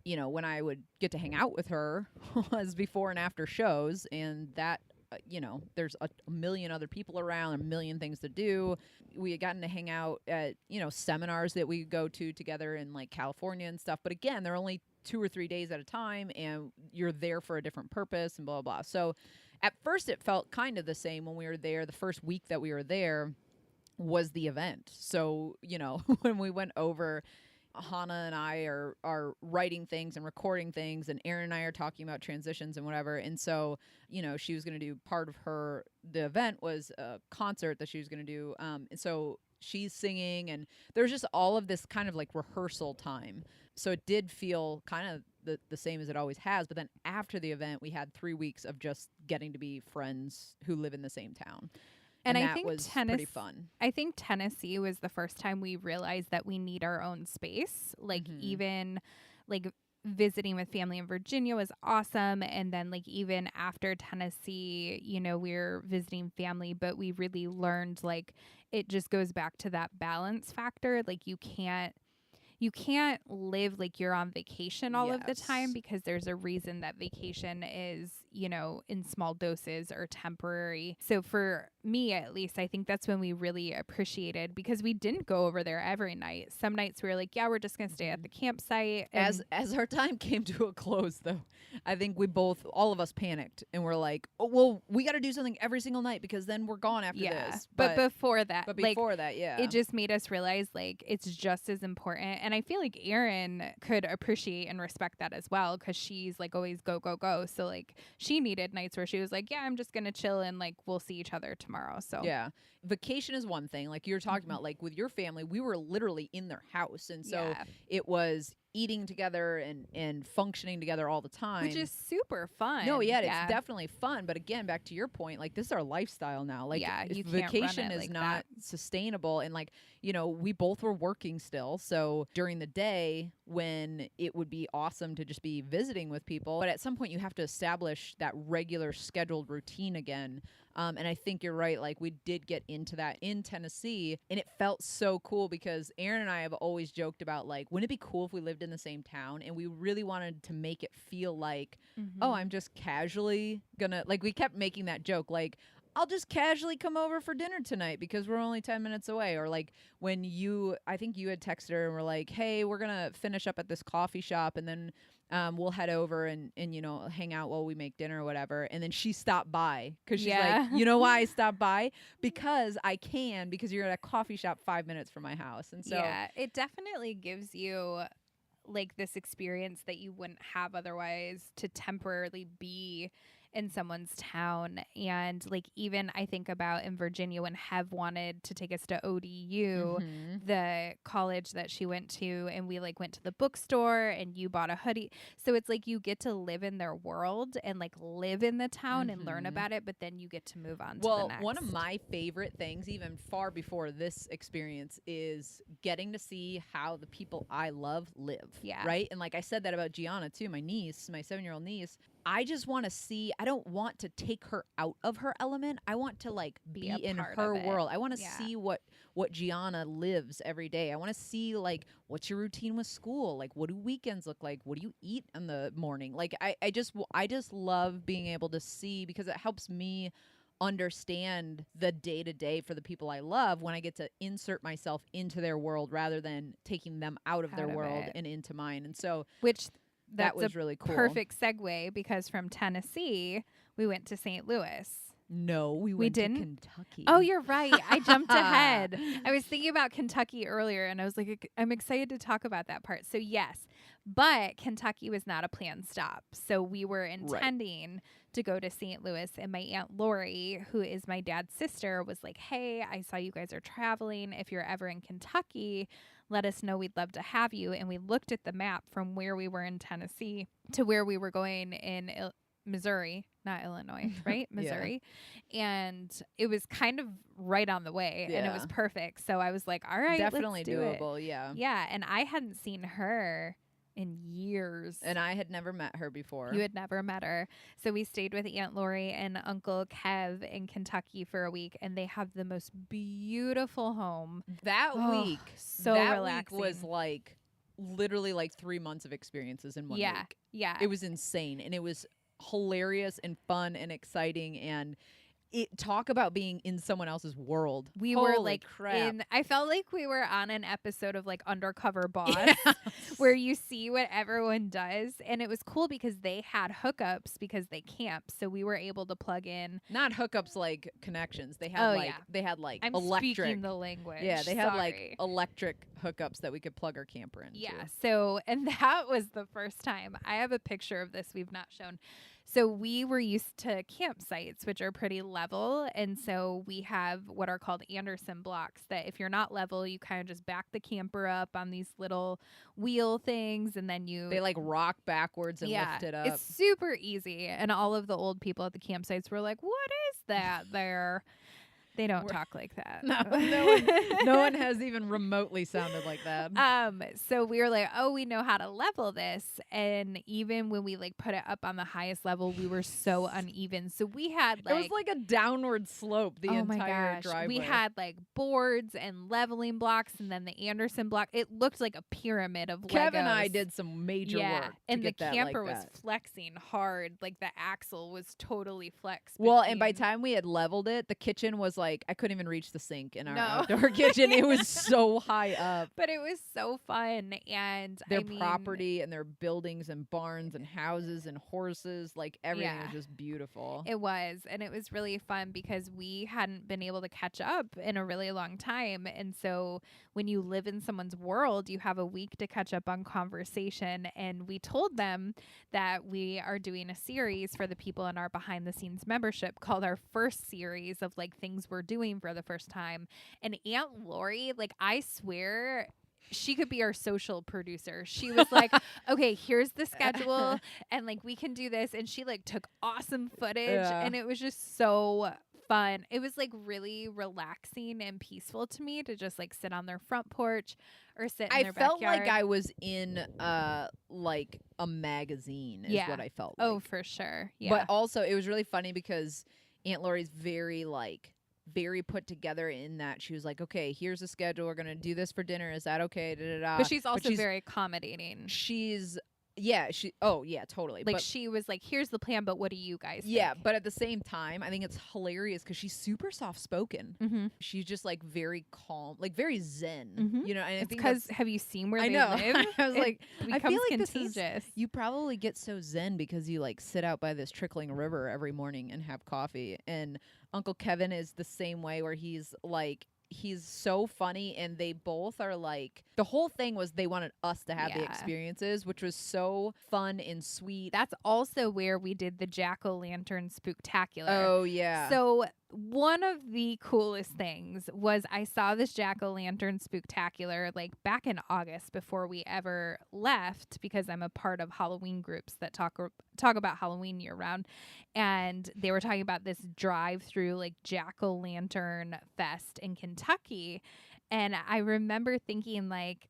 Speaker 1: you know, when I would get to hang out with her was before and after shows. And that, you know, there's a million other people around, a million things to do. We had gotten to hang out at, you know, seminars that we go to together in like California and stuff. But again, they're only 2 or 3 days at a time, and you're there for a different purpose and blah, blah, blah. So at first it felt kind of the same when we were there. The first week that we were there was the event. So, you know, when we went over, Hannah and I are writing things and recording things, and Aaron and I are talking about transitions and whatever. And so, you know, she was going to do part of the event was a concert that she was going to do. And so she's singing, and there's just all of this kind of like rehearsal time. So it did feel kind of the same as it always has. But then after the event, we had 3 weeks of just getting to be friends who live in the same town. And
Speaker 2: I
Speaker 1: that
Speaker 2: think
Speaker 1: was pretty fun.
Speaker 2: I think Tennessee was the first time we realized that we need our own space. Like even like visiting with family in Virginia was awesome. And then like even after Tennessee, you know, we're visiting family, but we really learned like it just goes back to that balance factor. Like you can't live like you're on vacation all of the time, because there's a reason that vacation is, you know, in small doses or temporary. So for me, at least, I think that's when we really appreciated, because we didn't go over there every night. Some nights we were like, yeah, we're just going to stay at the campsite.
Speaker 1: As our time came to a close, though, I think all of us panicked and we're like, oh, well, we got to do something every single night because then we're gone after this.
Speaker 2: But before that,
Speaker 1: yeah,
Speaker 2: it just made us realize like it's just as important. And I feel like Erin could appreciate and respect that as well, because she's like always go, go, go. So like she needed nights where she was like, yeah, I'm just going to chill and like we'll see each other tomorrow. So
Speaker 1: yeah, vacation is one thing. Like you're talking about, like with your family, we were literally in their house. And so it was eating together and functioning together all the time,
Speaker 2: which is super fun.
Speaker 1: No, yeah, it's definitely fun. But again, back to your point, like this is our lifestyle now. Like vacation is not sustainable. And like, you know, we both were working still. So during the day when it would be awesome to just be visiting with people, but at some point you have to establish that regular scheduled routine again. And I think you're right. Like we did get into that in Tennessee, and it felt so cool because Aaron and I have always joked about like, wouldn't it be cool if we lived in the same town? And we really wanted to make it feel like, oh, I'm just casually gonna, like we kept making that joke, like, I'll just casually come over for dinner tonight because we're only 10 minutes away. Or like when I think you had texted her and were like, hey, we're going to finish up at this coffee shop and then we'll head over and, you know, hang out while we make dinner or whatever. And then she stopped by because she's like, you know why I stopped by? Because you're at a coffee shop 5 minutes from my house. And so
Speaker 2: it definitely gives you like this experience that you wouldn't have otherwise, to temporarily be in someone's town. And like even I think about in Virginia when Hev wanted to take us to ODU, the college that she went to, and we like went to the bookstore and you bought a hoodie. So it's like you get to live in their world and like live in the town and learn about it, but then you get to move on to the next.
Speaker 1: One of my favorite things, even far before this experience, is getting to see how the people I love live.
Speaker 2: Yeah.
Speaker 1: Right? And like I said that about Gianna too, my niece, my 7-year-old niece. I just want to see, I don't want to take her out of her element. I want to like be in her world. I want to see what Gianna lives every day. I want to see like, what's your routine with school? Like, what do weekends look like? What do you eat in the morning? Like, I just love being able to see, because it helps me understand the day to day for the people I love when I get to insert myself into their world rather than taking them out of their world and into mine. And so, that was really cool.
Speaker 2: Perfect segue, because from Tennessee we went to St. Louis.
Speaker 1: No, we
Speaker 2: We
Speaker 1: went to
Speaker 2: didn't?
Speaker 1: Kentucky.
Speaker 2: Oh, you're right. I jumped ahead. I was thinking about Kentucky earlier, and I was like, I'm excited to talk about that part. So, yes, but Kentucky was not a planned stop. So, we were intending to go to St. Louis, and my Aunt Lori, who is my dad's sister, was like, hey, I saw you guys are traveling. If you're ever in Kentucky, let us know. We'd love to have you. And we looked at the map from where we were in Tennessee to where we were going in Missouri, not Illinois, right? Missouri. And it was kind of right on the way, and it was perfect. So I was like, all right,
Speaker 1: definitely
Speaker 2: let's do
Speaker 1: doable.
Speaker 2: it.
Speaker 1: Yeah.
Speaker 2: Yeah. And I hadn't seen her in years.
Speaker 1: And I had never met her before.
Speaker 2: You had never met her. So we stayed with Aunt Lori and Uncle Kev in Kentucky for a week, and they have the most beautiful home.
Speaker 1: That week,
Speaker 2: so
Speaker 1: that
Speaker 2: relaxing.
Speaker 1: week was like literally like 3 months of experiences in one week.
Speaker 2: Yeah.
Speaker 1: It was insane, and it was hilarious and fun and exciting, and talk about being in someone else's world.
Speaker 2: We
Speaker 1: Holy
Speaker 2: were like
Speaker 1: crap.
Speaker 2: I felt like we were on an episode of like Undercover Boss where you see what everyone does. And it was cool because they had hookups because they camp. So we were able to plug in.
Speaker 1: Not hookups like connections. They had they had like
Speaker 2: I'm
Speaker 1: electric.
Speaker 2: speaking the language.
Speaker 1: Yeah, they had like electric hookups that we could plug our camper into.
Speaker 2: Yeah. So, and that was the first time. I have a picture of this we've not shown. So we were used to campsites, which are pretty level. And so we have what are called Anderson blocks that if you're not level, you kind of just back the camper up on these little wheel things. And then
Speaker 1: they like rock backwards and lift it up.
Speaker 2: It's super easy. And all of the old people at the campsites were like, what is that there? They don't talk like that.
Speaker 1: No one has even remotely sounded like that.
Speaker 2: So we were like, oh, we know how to level this. And even when we like put it up on the highest level, we were so uneven. So we had like,
Speaker 1: it was like a downward slope the entire
Speaker 2: my gosh.
Speaker 1: driveway.
Speaker 2: We had like boards and leveling blocks, and then the Anderson block. It looked like a pyramid of Legos.
Speaker 1: Kev and I did some major work.
Speaker 2: And the
Speaker 1: get that
Speaker 2: camper
Speaker 1: like
Speaker 2: was
Speaker 1: that.
Speaker 2: flexing hard. Like the axle was totally flexed.
Speaker 1: Well, and by the time we had leveled it, the kitchen was like, I couldn't even reach the sink in our
Speaker 2: No.
Speaker 1: outdoor kitchen. It was so high up.
Speaker 2: But it was so fun. And
Speaker 1: Their property and their buildings and barns and houses and horses, like everything was just beautiful.
Speaker 2: It was. And it was really fun because we hadn't been able to catch up in a really long time. And so when you live in someone's world, you have a week to catch up on conversation. And we told them that we are doing a series for the people in our behind the scenes membership called our first series of like things we're doing for the first time. And Aunt Lori, like I swear she could be our social producer. She was like, okay, here's the schedule and like we can do this. And she like took awesome footage and it was just so fun. It was like really relaxing and peaceful to me to just like sit on their front porch or sit in their backyard.
Speaker 1: I felt like I was in like a magazine is what I felt like.
Speaker 2: Oh, for sure. Yeah.
Speaker 1: But also it was really funny because Aunt Lori's very put together in that she was like, okay, here's the schedule. We're going to do this for dinner. Is that okay? Da-da-da.
Speaker 2: But she's also very accommodating.
Speaker 1: Totally.
Speaker 2: Like she was like, here's the plan, but what do you guys think?
Speaker 1: Yeah, but at the same time, I think it's hilarious because she's super soft-spoken.
Speaker 2: Mm-hmm.
Speaker 1: She's just like very calm, like very zen, you know? And
Speaker 2: it's because have you seen where they
Speaker 1: know.
Speaker 2: live?
Speaker 1: I was like, I feel like
Speaker 2: contagious.
Speaker 1: You probably get so zen because you like sit out by this trickling river every morning and have coffee. And Uncle Kevin is the same way where he's so funny, and they both are like, the whole thing was they wanted us to have the experiences, which was so fun and sweet.
Speaker 2: That's also where we did the jack-o'-lantern spooktacular.
Speaker 1: Oh yeah.
Speaker 2: So one of the coolest things was I saw this jack-o'-lantern spooktacular like back in August before we ever left, because I'm a part of Halloween groups that talk about Halloween year round, and they were talking about this drive-through like jack-o'-lantern fest in Kentucky. And I remember thinking, like,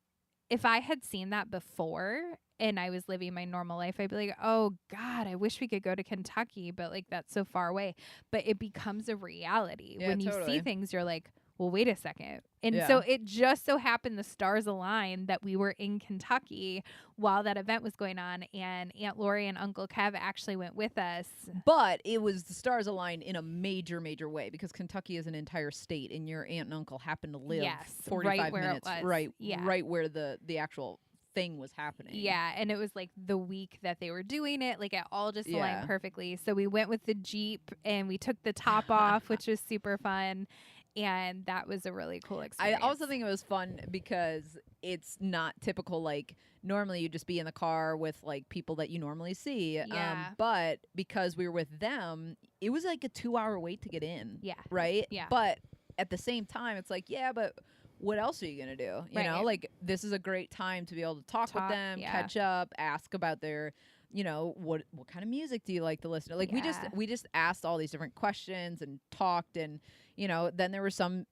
Speaker 2: if I had seen that before and I was living my normal life, I'd be like, oh God, I wish we could go to Kentucky, but like that's so far away. But it becomes a reality. When you see things, you're like, well, wait a second. And so it just so happened the stars aligned that we were in Kentucky while that event was going on, and Aunt Lori and Uncle Kev actually went with us.
Speaker 1: But it was the stars aligned in a major, major way because Kentucky is an entire state, and your aunt and uncle happen to live 45
Speaker 2: right where
Speaker 1: minutes
Speaker 2: it was.
Speaker 1: right where the actual thing was happening.
Speaker 2: Yeah, and it was like the week that they were doing it, like it all just aligned perfectly. So we went with the Jeep and we took the top off, which was super fun. And that was a really cool experience.
Speaker 1: I also think it was fun because it's not typical. Like normally you just be in the car with like people that you normally see.
Speaker 2: Yeah.
Speaker 1: But because we were with them, it was like a 2-hour wait to get in.
Speaker 2: Yeah.
Speaker 1: Right.
Speaker 2: Yeah.
Speaker 1: But at the same time, it's like, yeah, but what else are you going to do? You know, like this is a great time to be able to talk with them, catch up, ask about their, you know, what kind of music do you like to listen to? Like we just asked all these different questions and talked, and you know, then there were some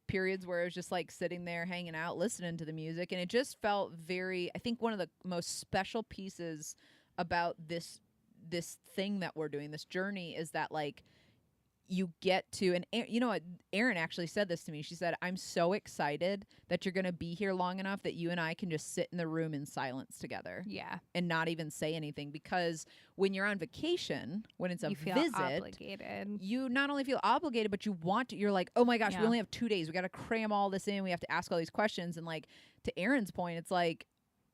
Speaker 1: periods where it was just like sitting there hanging out, listening to the music, and it just felt very, I think one of the most special pieces about this thing that we're doing, this journey, is that like you get to, and you know what, Erin actually said this to me. She said, I'm so excited that you're going to be here long enough that you and I can just sit in the room in silence together.
Speaker 2: Yeah.
Speaker 1: And not even say anything, because when you're on vacation, when it's a
Speaker 2: feel
Speaker 1: visit,
Speaker 2: obligated.
Speaker 1: You not only feel obligated, but you want to, you're like, oh my gosh, we only have 2 days. We got to cram all this in. We have to ask all these questions. And like, to Erin's point, it's like,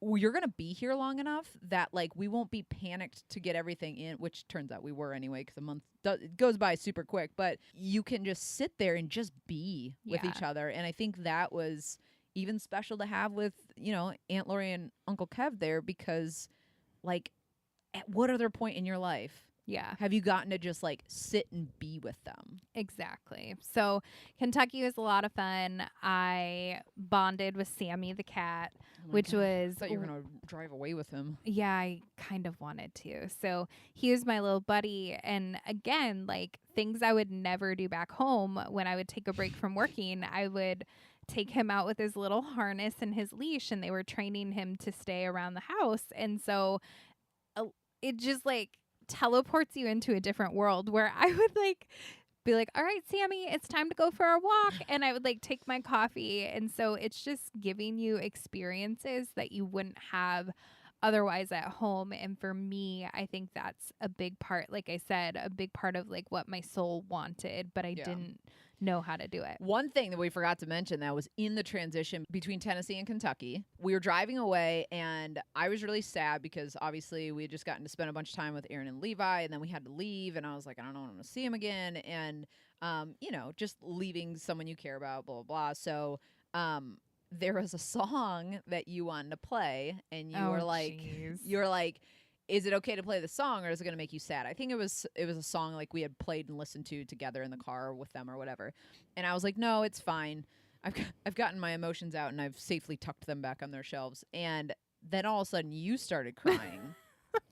Speaker 1: you're going to be here long enough that like we won't be panicked to get everything in, which turns out we were anyway, because a month it goes by super quick. But you can just sit there and just be with each other. And I think that was even special to have with, you know, Aunt Lori and Uncle Kev there, because like at what other point in your life have you gotten to just like sit and be with them?
Speaker 2: Exactly. So Kentucky was a lot of fun. I bonded with Sammy the cat, which was...
Speaker 1: I thought you were going to drive away with him.
Speaker 2: Yeah, I kind of wanted to. So he was my little buddy. And again, like things I would never do back home when I would take a break from working, I would take him out with his little harness and his leash, and they were training him to stay around the house. And so it just like teleports you into a different world where I would like be like, all right, Sammy, it's time to go for a walk. And I would like take my coffee. And so it's just giving you experiences that you wouldn't have otherwise at home. And for me, I think that's a big part, like I said, a big part of like what my soul wanted, but I didn't know how to do it.
Speaker 1: One thing that we forgot to mention that was in the transition between Tennessee and Kentucky, we were driving away and I was really sad because obviously we had just gotten to spend a bunch of time with Erin and Levi, and then we had to leave, and I was like, I don't know when I'm going to see him again. And, you know, just leaving someone you care about, blah, blah, blah. So, there was a song that you wanted to play, and you were like, is it okay to play the song, or is it going to make you sad? I think it was a song like we had played and listened to together in the car with them or whatever. And I was like, no, it's fine. I've gotten my emotions out and I've safely tucked them back on their shelves. And then all of a sudden you started crying.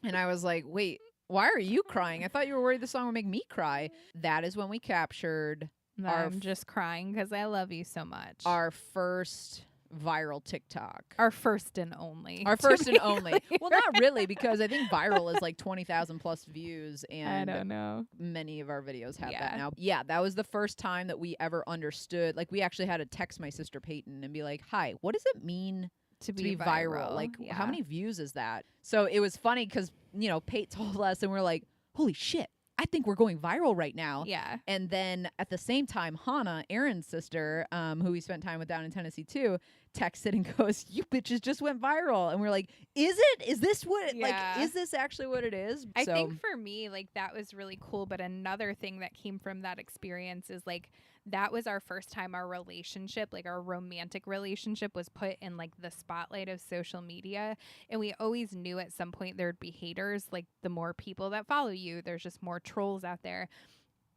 Speaker 1: And I was like, wait, why are you crying? I thought you were worried the song would make me cry. That is when we captured
Speaker 2: I'm just crying because I love you so much.
Speaker 1: Our first viral TikTok.
Speaker 2: Our first and only.
Speaker 1: Our first and only. Well, not really, because I think viral is like 20,000 plus views, and
Speaker 2: I don't know.
Speaker 1: Many of our videos have that now. Yeah, that was the first time that we ever understood. Like, we actually had to text my sister Peyton and be like, hi, what does it mean to be viral? Like, how many views is that? So it was funny because, you know, Peyton told us and we're like, holy shit, I think we're going viral right now.
Speaker 2: Yeah.
Speaker 1: And then at the same time, Hannah, Erin's sister, who we spent time with down in Tennessee too, texted and goes, you bitches just went viral. And we're like, is it? Is this what, like, is this actually what it is?
Speaker 2: I think for me, like, that was really cool. But another thing that came from that experience is like, that was our first time our relationship, like our romantic relationship, was put in like the spotlight of social media. And we always knew at some point there'd be haters. Like, the more people that follow you, there's just more trolls out there.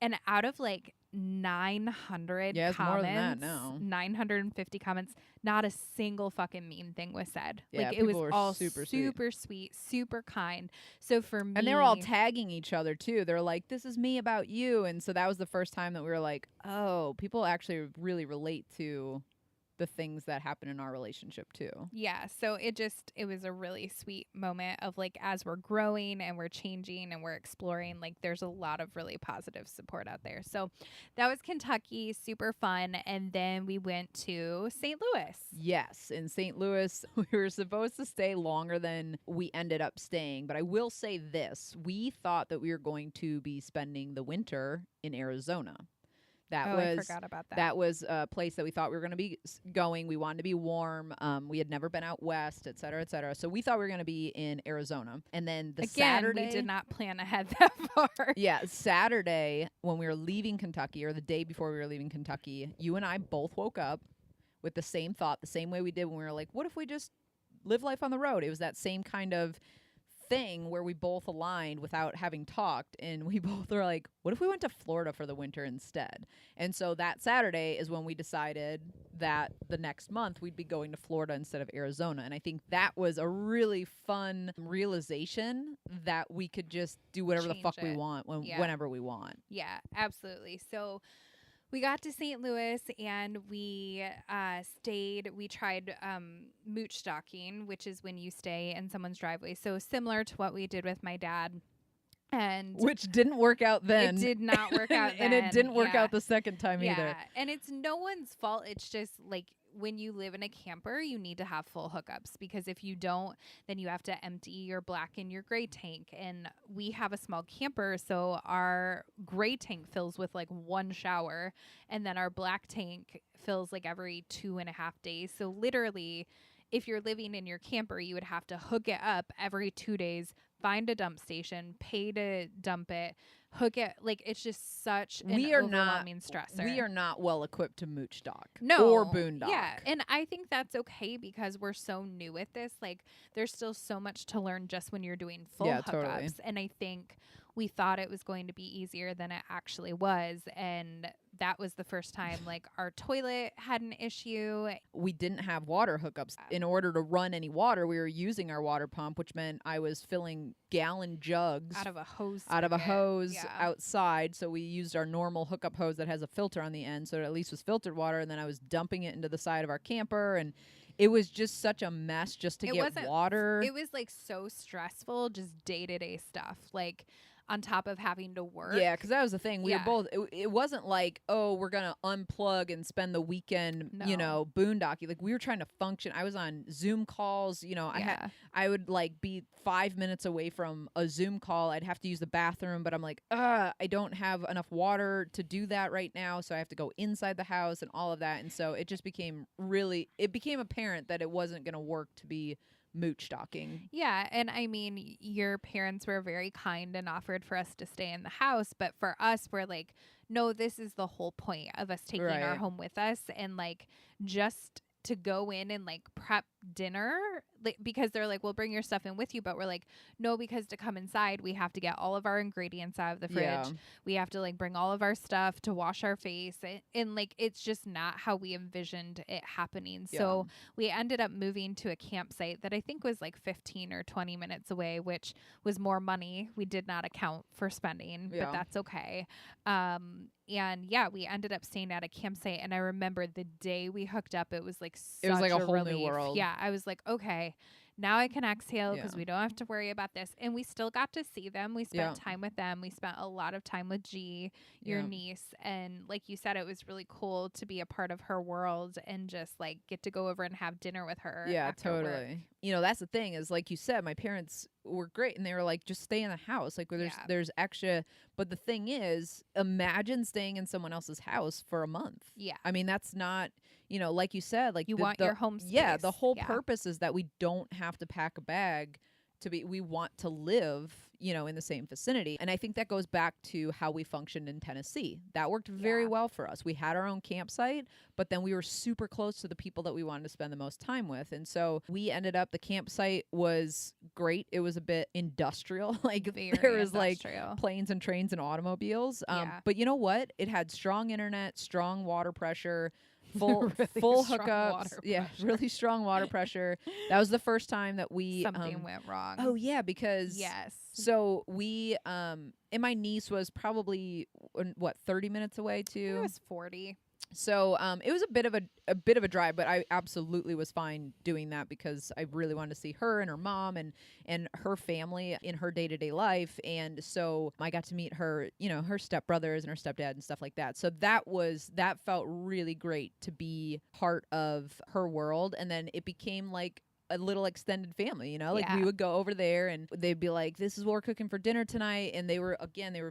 Speaker 2: And out of like 900 comments,
Speaker 1: more than that now.
Speaker 2: 950 comments, not a single fucking mean thing was said.
Speaker 1: Yeah,
Speaker 2: like, it was all
Speaker 1: super
Speaker 2: sweet, super kind. So for me,
Speaker 1: and they were all tagging each other too. They're like, this is me about you. And so that was the first time that we were like, oh, people actually really relate to the things that happen in our relationship too.
Speaker 2: Yeah. So it was a really sweet moment of like, as we're growing and we're changing and we're exploring, like, there's a lot of really positive support out there. So that was Kentucky, super fun. And then we went to St. Louis.
Speaker 1: Yes. In St. Louis, we were supposed to stay longer than we ended up staying. But I will say this, we thought that we were going to be spending the winter in Arizona.
Speaker 2: I forgot about that.
Speaker 1: That was a place that we thought we were going to be going. We wanted to be warm. We had never been out west, et cetera, et cetera. So we thought we were going to be in Arizona. And then Saturday,
Speaker 2: we did not plan ahead that far.
Speaker 1: Yeah, Saturday when we were leaving Kentucky, or the day before we were leaving Kentucky, you and I both woke up with the same thought, the same way we did when we were like, what if we just live life on the road? It was that same kind of thing where we both aligned without having talked, and we both were like, what if we went to Florida for the winter instead? And so that Saturday is when we decided that the next month we'd be going to Florida instead of Arizona. And I think that was a really fun realization that we could just do whatever the fuck we want whenever we want.
Speaker 2: Yeah, absolutely. So we got to St. Louis and we stayed. We tried mooch stocking, which is when you stay in someone's driveway. So similar to what we did with my dad. And
Speaker 1: which didn't work out then.
Speaker 2: It did not work out then.
Speaker 1: And it didn't work out the second time either.
Speaker 2: Yeah, and it's no one's fault. It's just like when you live in a camper, you need to have full hookups, because if you don't, then you have to empty your black and your gray tank. And we have a small camper, so our gray tank fills with like one shower, and then our black tank fills like every 2.5 days. So literally, if you're living in your camper, you would have to hook it up every 2 days, find a dump station, pay to dump it, hook it. Like, it's just such an overwhelming stressor.
Speaker 1: We are not well equipped to mooch stock
Speaker 2: or
Speaker 1: boondock.
Speaker 2: Yeah, and I think that's okay because we're so new at this. Like, there's still so much to learn just when you're doing full hookups.
Speaker 1: Totally.
Speaker 2: And I think we thought it was going to be easier than it actually was. And that was the first time, like, our toilet had an issue.
Speaker 1: We didn't have water hookups. In order to run any water, we were using our water pump, which meant I was filling gallon jugs
Speaker 2: out of a hose
Speaker 1: outside. So we used our normal hookup hose that has a filter on the end, so it at least was filtered water. And then I was dumping it into the side of our camper, and it was just such a mess just to get water.
Speaker 2: It was like so stressful, just day-to-day stuff. Like, on top of having to work.
Speaker 1: Yeah, because that was the thing. We were both, it wasn't like, oh, we're going to unplug and spend the weekend, boondocking. Like, we were trying to function. I was on Zoom calls. I would like be 5 minutes away from a Zoom call. I'd have to use the bathroom, but I'm like, I don't have enough water to do that right now. So I have to go inside the house and all of that. And so it just became apparent that it wasn't going to work to be mooch stocking.
Speaker 2: Yeah, and I mean, your parents were very kind and offered for us to stay in the house, but for us, we're like, no, this is the whole point of us taking our home with us, and like just to go in and like prep dinner, like, because they're like, well, bring your stuff in with you, but we're like, no, because to come inside we have to get all of our ingredients out of the fridge. We have to like bring all of our stuff to wash our face, and like it's just not how we envisioned it happening. So we ended up moving to a campsite that I think was like 15 or 20 minutes away, which was more money we did not account for spending, but that's okay. And we ended up staying at a campsite, and I remember the day we hooked up, it was like such
Speaker 1: a whole
Speaker 2: relief.
Speaker 1: new world.
Speaker 2: Yeah, I was like, okay, now I can exhale because we don't have to worry about this. And we still got to see them. We spent time with them. We spent a lot of time with G, your niece. And like you said, it was really cool to be a part of her world and just like get to go over and have dinner with her.
Speaker 1: Yeah, totally. Work. That's the thing is, like you said, my parents were great, and they were like, just stay in the house. Like, there's extra. But the thing is, imagine staying in someone else's house for a month.
Speaker 2: Yeah.
Speaker 1: I mean, that's not, like you said, like
Speaker 2: you want your home space.
Speaker 1: Yeah. The whole purpose is that we don't have to pack a bag we want to live, in the same vicinity. And I think that goes back to how we functioned in Tennessee. That worked very well for us. We had our own campsite, but then we were super close to the people that we wanted to spend the most time with. And so we ended up, the campsite was great. It was a bit industrial. Like there was like planes and trains and automobiles. But you know what? It had strong internet, strong water pressure, full hookups. Yeah, really strong water pressure. That was the first time that
Speaker 2: something went wrong.
Speaker 1: Oh yeah, because so we and my niece was probably 30 minutes away too.
Speaker 2: It was 40.
Speaker 1: So it was a bit of a drive, but I absolutely was fine doing that because I really wanted to see her and her mom and her family in her day-to-day life. And so I got to meet her, her stepbrothers and her stepdad and stuff like that. So that felt really great to be part of her world. And then it became like a little extended family, you know, like
Speaker 2: Yeah.
Speaker 1: we would go over there and they'd be like, this is what we're cooking for dinner tonight. And they were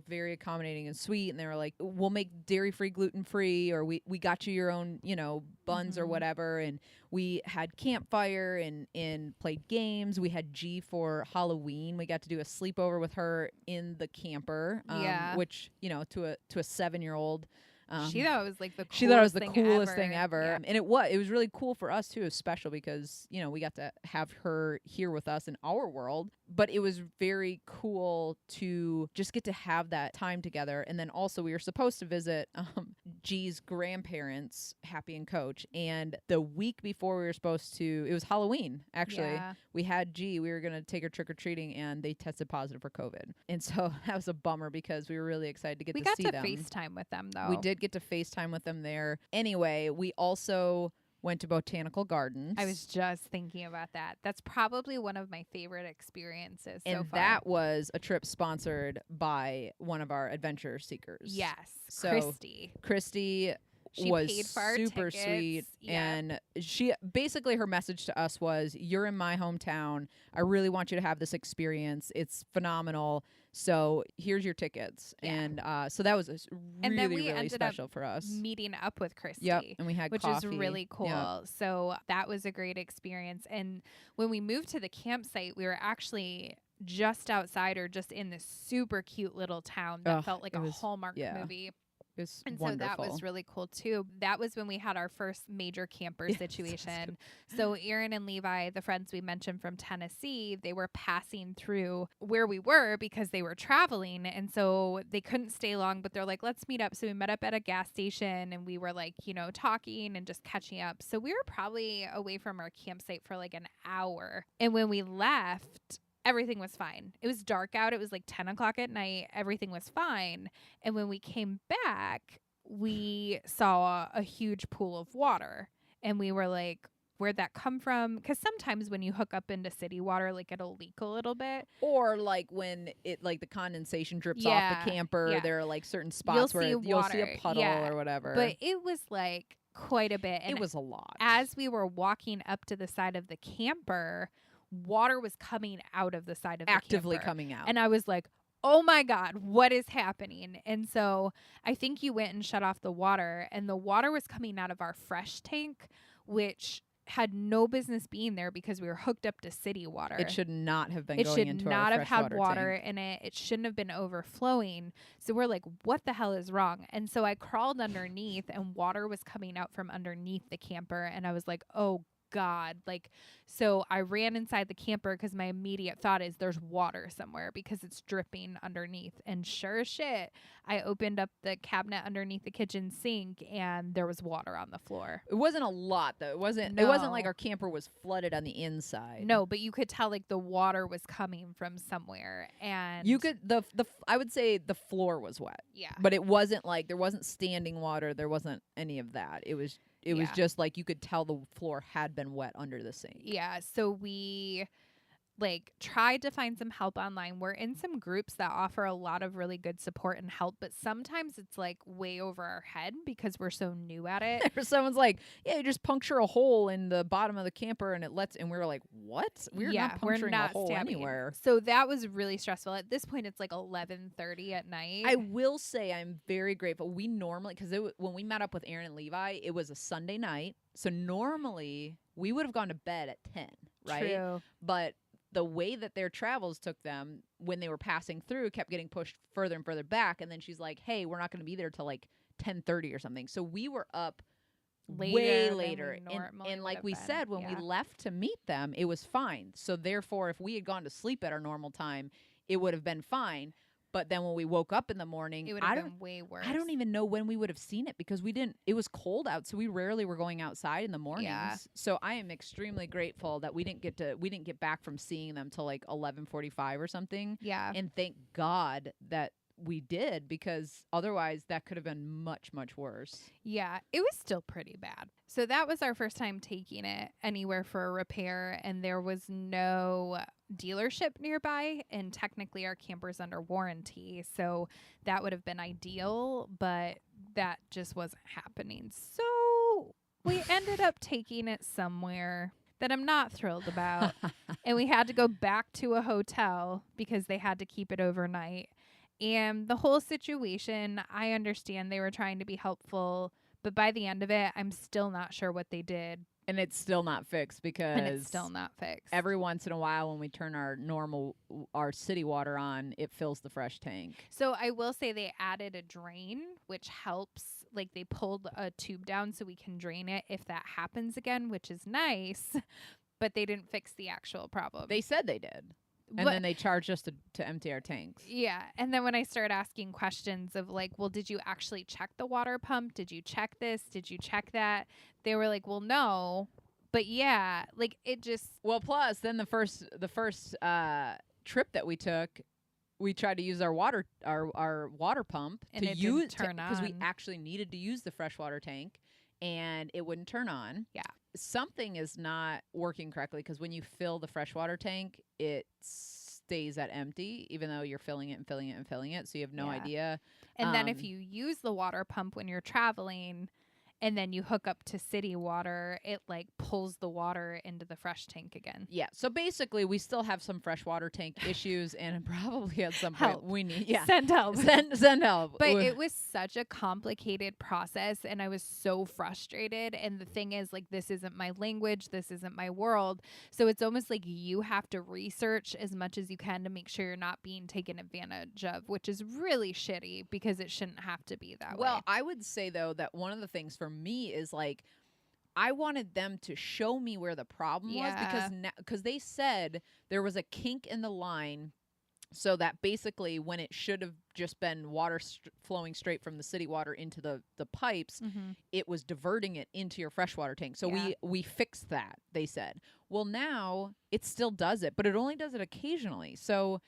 Speaker 1: very accommodating and sweet. And they were like, we'll make dairy free, gluten free, or we got you your own, you know, buns or whatever. And we had campfire and played games. We had G for Halloween. We got to do a sleepover with her in the camper,
Speaker 2: Yeah.
Speaker 1: which, you know, to a 7-year-old.
Speaker 2: She thought it was like the coolest
Speaker 1: She thought it was the
Speaker 2: thing
Speaker 1: coolest
Speaker 2: ever.
Speaker 1: thing ever.
Speaker 2: Yeah.
Speaker 1: And it was really cool for us too. It was special because, you know, we got to have her here with us in our world. But it was very cool to just get to have that time together. And then also we were supposed to visit G's grandparents, Happy and Coach. And the week before we were supposed to, it was Halloween, actually.
Speaker 2: Yeah.
Speaker 1: We had G, we were going to take her trick-or-treating, and they tested positive for COVID. And so that was a bummer because we were really excited to get to see them.
Speaker 2: We got to FaceTime with them, though.
Speaker 1: We did get to FaceTime with them there. Anyway, we also went to Botanical Gardens.
Speaker 2: I was just thinking about that. That's probably one of my favorite experiences
Speaker 1: and
Speaker 2: so far.
Speaker 1: that was a trip sponsored by one of our adventure seekers.
Speaker 2: Yes,
Speaker 1: So
Speaker 2: Christy. She
Speaker 1: was
Speaker 2: paid for our
Speaker 1: super
Speaker 2: tickets.
Speaker 1: sweet.
Speaker 2: Yeah.
Speaker 1: And she basically, her message to us was, you're in my hometown. I really want you to have this experience. It's phenomenal. So here's your tickets.
Speaker 2: Yeah.
Speaker 1: And so that was
Speaker 2: And then we
Speaker 1: really
Speaker 2: ended
Speaker 1: special for us.
Speaker 2: meeting up with Christy.
Speaker 1: Yep. And we had
Speaker 2: which
Speaker 1: coffee.
Speaker 2: is really cool.
Speaker 1: Yep.
Speaker 2: So that was a great experience. And when we moved to the campsite, we were actually just outside or just in this super cute little town that felt like a Hallmark movie. And
Speaker 1: wonderful.
Speaker 2: so that was really cool too. That was when we had our first major camper situation. So Aaron and Levi, the friends we mentioned from Tennessee, they were passing through where we were because they were traveling. And so they couldn't stay long, but they're like, let's meet up. So we met up at a gas station and we were like, you know, talking and just catching up. So we were probably away from our campsite for like an hour. And when we left, everything was fine. It was dark out. It was like 10 o'clock at night. Everything was fine. And when we came back, we saw a huge pool of water. And we were like, where'd that come from? Because sometimes when you hook up into city water, like it'll leak a little bit.
Speaker 1: Or like when it like the condensation drips off the camper, there are like certain spots where you'll see a puddle or whatever.
Speaker 2: But it was like quite a bit. And
Speaker 1: it was a lot.
Speaker 2: As we were walking up to the side of the camper, water was coming out of the side of the
Speaker 1: actively
Speaker 2: camper.
Speaker 1: coming out.
Speaker 2: And I was like, oh my God, what is happening? And so I think you went and shut off the water, and the water was coming out of our fresh tank, which had no business being there because we were hooked up to city water.
Speaker 1: It should not have been
Speaker 2: it
Speaker 1: going
Speaker 2: should
Speaker 1: into
Speaker 2: not
Speaker 1: our
Speaker 2: have had water
Speaker 1: tank.
Speaker 2: in it. It shouldn't have been overflowing. So we're like, what the hell is wrong? And so I crawled underneath, and water was coming out from underneath the camper. And I was like, oh God. Like, so I ran inside the camper because my immediate thought is there's water somewhere because it's dripping underneath. And sure as shit, I opened up the cabinet underneath the kitchen sink and there was water on the floor.
Speaker 1: It wasn't a lot though. It wasn't like our camper was flooded on the inside.
Speaker 2: No, but you could tell like the water was coming from somewhere. And
Speaker 1: you could I would say the floor was wet.
Speaker 2: Yeah.
Speaker 1: But it wasn't like there wasn't standing water, there wasn't any of that. It was just like you could tell the floor had been wet under the sink.
Speaker 2: Yeah. So we like tried to find some help online. We're in some groups that offer a lot of really good support and help, but sometimes it's like way over our head because we're so new at it.
Speaker 1: Someone's like, yeah, you just puncture a hole in the bottom of the camper and and we were like, what? We're not puncturing a hole anywhere.
Speaker 2: So that was really stressful. At this point, it's like 11:30 at night.
Speaker 1: I will say I'm very grateful. We normally, because when we met up with Aaron and Levi, it was a Sunday night. So normally we would have gone to bed at 10, right?
Speaker 2: True.
Speaker 1: But the way that their travels took them when they were passing through kept getting pushed further and further back. And then she's like, hey, we're not going to be there till like 10:30 or something. So we were up way later. And like we said, when we left to meet them, it was fine. So therefore, if we had gone to sleep at our normal time, it would have been fine. But then when we woke up in the morning,
Speaker 2: it would have been way worse.
Speaker 1: I don't even know when we would have seen it because it was cold out. So we rarely were going outside in the mornings.
Speaker 2: Yeah.
Speaker 1: So I am extremely grateful that we didn't get back from seeing them till like 11:45 or something.
Speaker 2: Yeah.
Speaker 1: And thank God that we did, because otherwise that could have been much, much worse.
Speaker 2: Yeah, it was still pretty bad. So that was our first time taking it anywhere for a repair, and there was no dealership nearby, and technically our camper's under warranty, so that would have been ideal, but that just wasn't happening. So we ended up taking it somewhere that I'm not thrilled about. And we had to go back to a hotel because they had to keep it overnight. And the whole situation, I understand they were trying to be helpful, but by the end of it, I'm still not sure what they did.
Speaker 1: And it's still not fixed because
Speaker 2: And it's still not fixed.
Speaker 1: every once in a while when we turn our city water on, it fills the fresh tank.
Speaker 2: So I will say they added a drain, which helps. Like they pulled a tube down so we can drain it if that happens again, which is nice. But they didn't fix the actual problem.
Speaker 1: They said they did. And then they charged us to empty our tanks.
Speaker 2: Yeah. And then when I started asking questions of like, well, did you actually check the water pump? Did you check this? Did you check that? They were like, well, no. But yeah, like it just.
Speaker 1: Well, plus then the first trip that we took, we tried to use our water pump
Speaker 2: And
Speaker 1: to
Speaker 2: it
Speaker 1: use
Speaker 2: didn't turn
Speaker 1: because we
Speaker 2: on.
Speaker 1: actually needed to use the freshwater tank, and it wouldn't turn on.
Speaker 2: Yeah.
Speaker 1: Something is not working correctly because when you fill the freshwater tank, it stays at empty, even though you're filling it and filling it and filling it. So you have no
Speaker 2: Yeah.
Speaker 1: idea.
Speaker 2: And then if you use the water pump when you're traveling and then you hook up to city water, it like pulls the water into the fresh tank again.
Speaker 1: Yeah. So basically, we still have some freshwater tank issues, and probably at some
Speaker 2: Help.
Speaker 1: point we need
Speaker 2: Send help.
Speaker 1: send help.
Speaker 2: But it was such a complicated process, and I was so frustrated. And the thing is, like, this isn't my language. This isn't my world. So it's almost like you have to research as much as you can to make sure you're not being taken advantage of, which is really shitty because it shouldn't have to be that way.
Speaker 1: Well, I would say, though, that one of the things for me is like, I wanted them to show me where the problem was because they said there was a kink in the line, so that basically when it should have just been water flowing straight from the city water into the pipes, it was diverting it into your freshwater tank. So we fixed that, they said. Well, now it still does it, but it only does it occasionally. So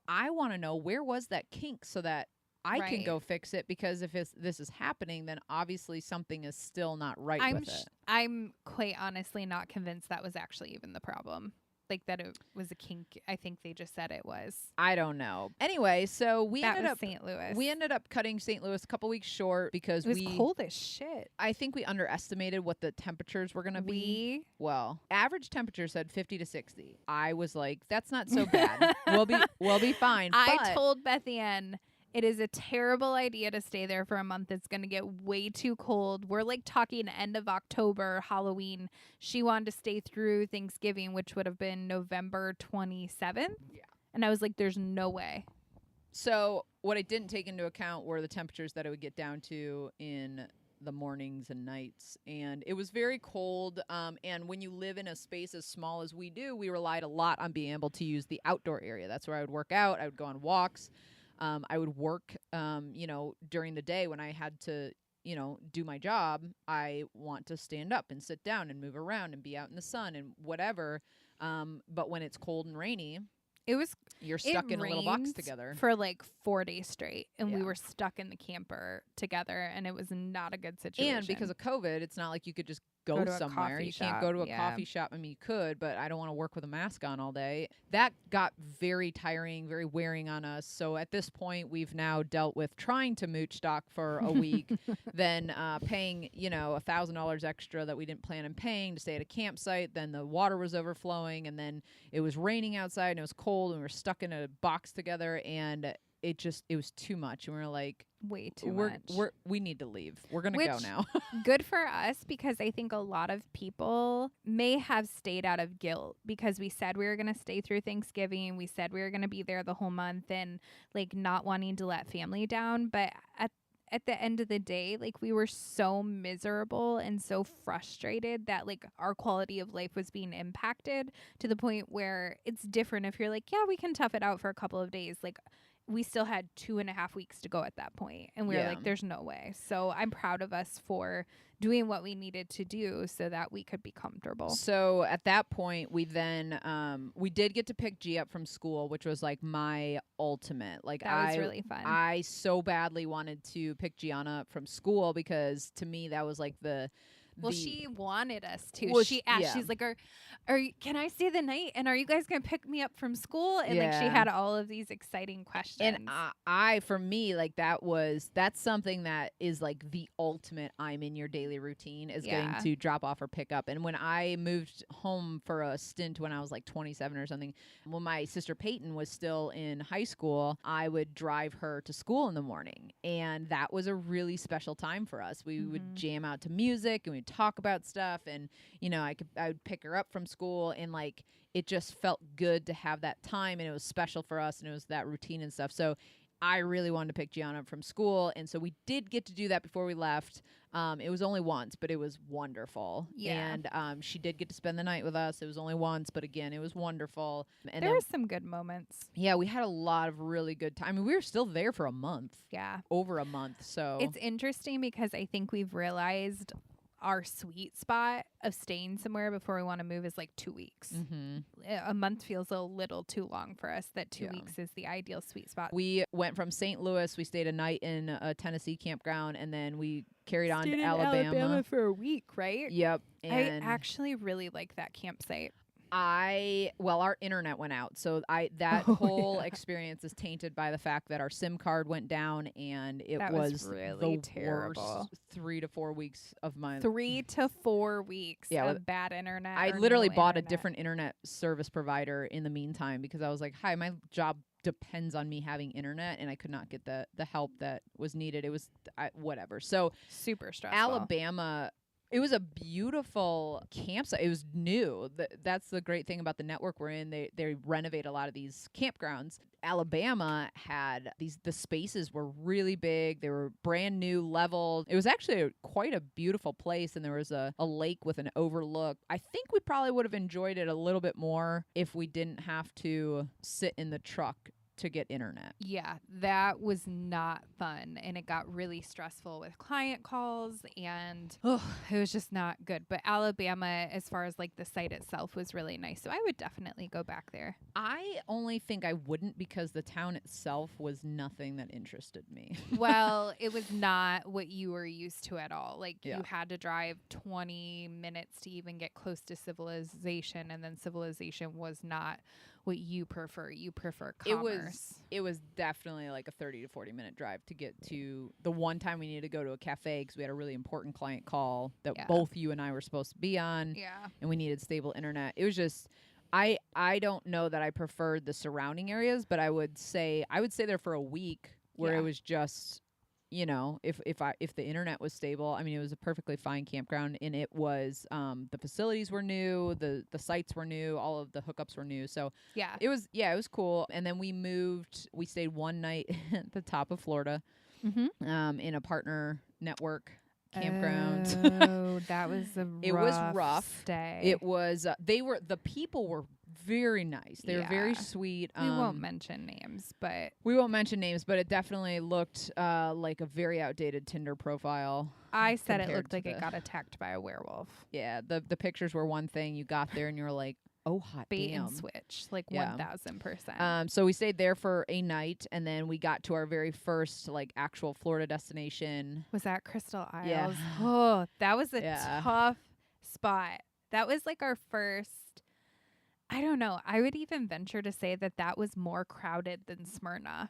Speaker 1: I want to know, where was that kink so that I can go fix it, because if this is happening, then obviously something is still not right with it.
Speaker 2: I'm quite honestly not convinced that was actually even the problem. Like that it was a kink. I think they just said it was.
Speaker 1: I don't know. Anyway, so we ended up
Speaker 2: St. Louis.
Speaker 1: We ended up cutting St. Louis a couple weeks short because
Speaker 2: it was cold as shit.
Speaker 1: I think we underestimated what the temperatures were going to be. Well, average temperature said 50 to 60. I was like, that's not so bad. we'll be fine.
Speaker 2: I told Beth Ann, it is a terrible idea to stay there for a month. It's going to get way too cold. We're like talking end of October, Halloween. She wanted to stay through Thanksgiving, which would have been November 27th. Yeah. And I was like, there's no way.
Speaker 1: So what I didn't take into account were the temperatures that it would get down to in the mornings and nights. And it was very cold. And when you live in a space as small as we do, we relied a lot on being able to use the outdoor area. That's where I would work out. I would go on walks. I would work, during the day when I had to, do my job. I want to stand up and sit down and move around and be out in the sun and whatever. But when it's cold and rainy, you're stuck in a little box together
Speaker 2: for like 4 days straight, and we were stuck in the camper together, and it was not a good situation.
Speaker 1: And because of COVID, it's not like you could just go somewhere. You can't go to a coffee shop. I mean, you could, but I don't want to work with a mask on all day. That got very tiring, very wearing on us. So at this point, we've now dealt with trying to mooch Doc for a week, then paying, $1,000 extra that we didn't plan on paying to stay at a campsite. Then the water was overflowing, and then it was raining outside, and it was cold, and we were stuck in a box together, and it was too much. And we were like,
Speaker 2: way too much.
Speaker 1: We need to leave. We're going to go now.
Speaker 2: Good for us, because I think a lot of people may have stayed out of guilt because we said we were going to stay through Thanksgiving. We said we were going to be there the whole month, and like not wanting to let family down. But at the end of the day, like we were so miserable and so frustrated that like our quality of life was being impacted to the point where it's different if you're like, yeah, we can tough it out for a couple of days. Like we still had 2.5 weeks to go at that point, and we were like, there's no way. So I'm proud of us for doing what we needed to do so that we could be comfortable.
Speaker 1: So at that point, we then we did get to pick G up from school, which was like my ultimate. Like
Speaker 2: that was really fun.
Speaker 1: I so badly wanted to pick Gianna up from school because to me that was like the
Speaker 2: Well, she wanted us to.
Speaker 1: Well,
Speaker 2: She asked,
Speaker 1: yeah.
Speaker 2: she's like, can I stay the night? And are you guys going to pick me up from school? And like, she
Speaker 1: Yeah.
Speaker 2: had all of these exciting questions.
Speaker 1: And for me, like that's something that is like the ultimate I'm in your daily routine is getting to drop off or pick up. And when I moved home for a stint when I was like 27 or something, when my sister Peyton was still in high school, I would drive her to school in the morning. And that was a really special time for us. We would jam out to music and we'd talk about stuff. And, you know, I would pick her up from school, and like it just felt good to have that time, and it was special for us, and it was that routine and stuff. So I really wanted to pick Gianna up from school, and so we did get to do that before we left. It was only once, but it was wonderful.
Speaker 2: Yeah.
Speaker 1: And she did get to spend the night with us. It was only once, but again, it was wonderful. And
Speaker 2: there were some good moments.
Speaker 1: Yeah, we had a lot of really good time. I mean, we were still there for a month.
Speaker 2: Yeah.
Speaker 1: Over a month. So
Speaker 2: it's interesting because I think we've realized our sweet spot of staying somewhere before we want to move is like 2 weeks. A month feels a little too long for us. That 2 weeks is the ideal sweet spot.
Speaker 1: We went from St. Louis. We stayed a night in a Tennessee campground, and then we carried on
Speaker 2: Stayed
Speaker 1: to
Speaker 2: in
Speaker 1: Alabama
Speaker 2: for a week, right?
Speaker 1: Yep.
Speaker 2: I
Speaker 1: And
Speaker 2: actually really like that campsite.
Speaker 1: our internet went out, so that whole experience is tainted by the fact that our SIM card went down, and
Speaker 2: That was really
Speaker 1: the
Speaker 2: terrible.
Speaker 1: worst 3 to 4 weeks of my
Speaker 2: 3 to 4 weeks of bad internet.
Speaker 1: I
Speaker 2: or
Speaker 1: literally
Speaker 2: no
Speaker 1: bought a
Speaker 2: internet.
Speaker 1: different internet service provider in the meantime because I was like, hi, my job depends on me having internet, and I could not get the help that was needed. It was whatever. So
Speaker 2: super stressful.
Speaker 1: Alabama, it was a beautiful campsite. It was new. That's the great thing about the network we're in. They renovate a lot of these campgrounds. Alabama had the spaces were really big. They were brand new, leveled. It was actually quite a beautiful place, and there was a lake with an overlook. I think we probably would have enjoyed it a little bit more if we didn't have to sit in the truck to get internet.
Speaker 2: Yeah, that was not fun, and it got really stressful with client calls, and it was just not good. But Alabama, as far as like the site itself, was really nice, so I would definitely go back there.
Speaker 1: I only think I wouldn't because the town itself was nothing that interested me.
Speaker 2: Well, it was not what you were used to at all. Like you had to drive 20 minutes to even get close to civilization, and then civilization was not what you prefer. You prefer commerce.
Speaker 1: It was definitely like a 30 to 40 minute drive to get to the one time we needed to go to a cafe because we had a really important client call that both you and I were supposed to be on.
Speaker 2: Yeah.
Speaker 1: And we needed stable internet. It was just, I don't know that I preferred the surrounding areas, but I would say there for a week where it was just, you know, if the internet was stable, I mean, it was a perfectly fine campground, and it was the facilities were new, the sites were new, all of the hookups were new. So it was cool. And then we stayed one night at the top of Florida, in a partner network campground.
Speaker 2: Oh, that was
Speaker 1: it was rough.
Speaker 2: Stay.
Speaker 1: It was the people were very nice. They were very sweet.
Speaker 2: We won't mention names, but
Speaker 1: it definitely looked like a very outdated Tinder profile.
Speaker 2: I said it looked like it got attacked by a werewolf.
Speaker 1: Yeah, the pictures were one thing. You got there and you were like, oh, hot
Speaker 2: bait
Speaker 1: damn.
Speaker 2: and switch, like 1000%.
Speaker 1: So we stayed there for a night, and then we got to our very first like actual Florida destination.
Speaker 2: Was that Crystal Isles?
Speaker 1: Yeah.
Speaker 2: Oh, that was a tough spot. That was like our first. I don't know. I would even venture to say that was more crowded than Smyrna.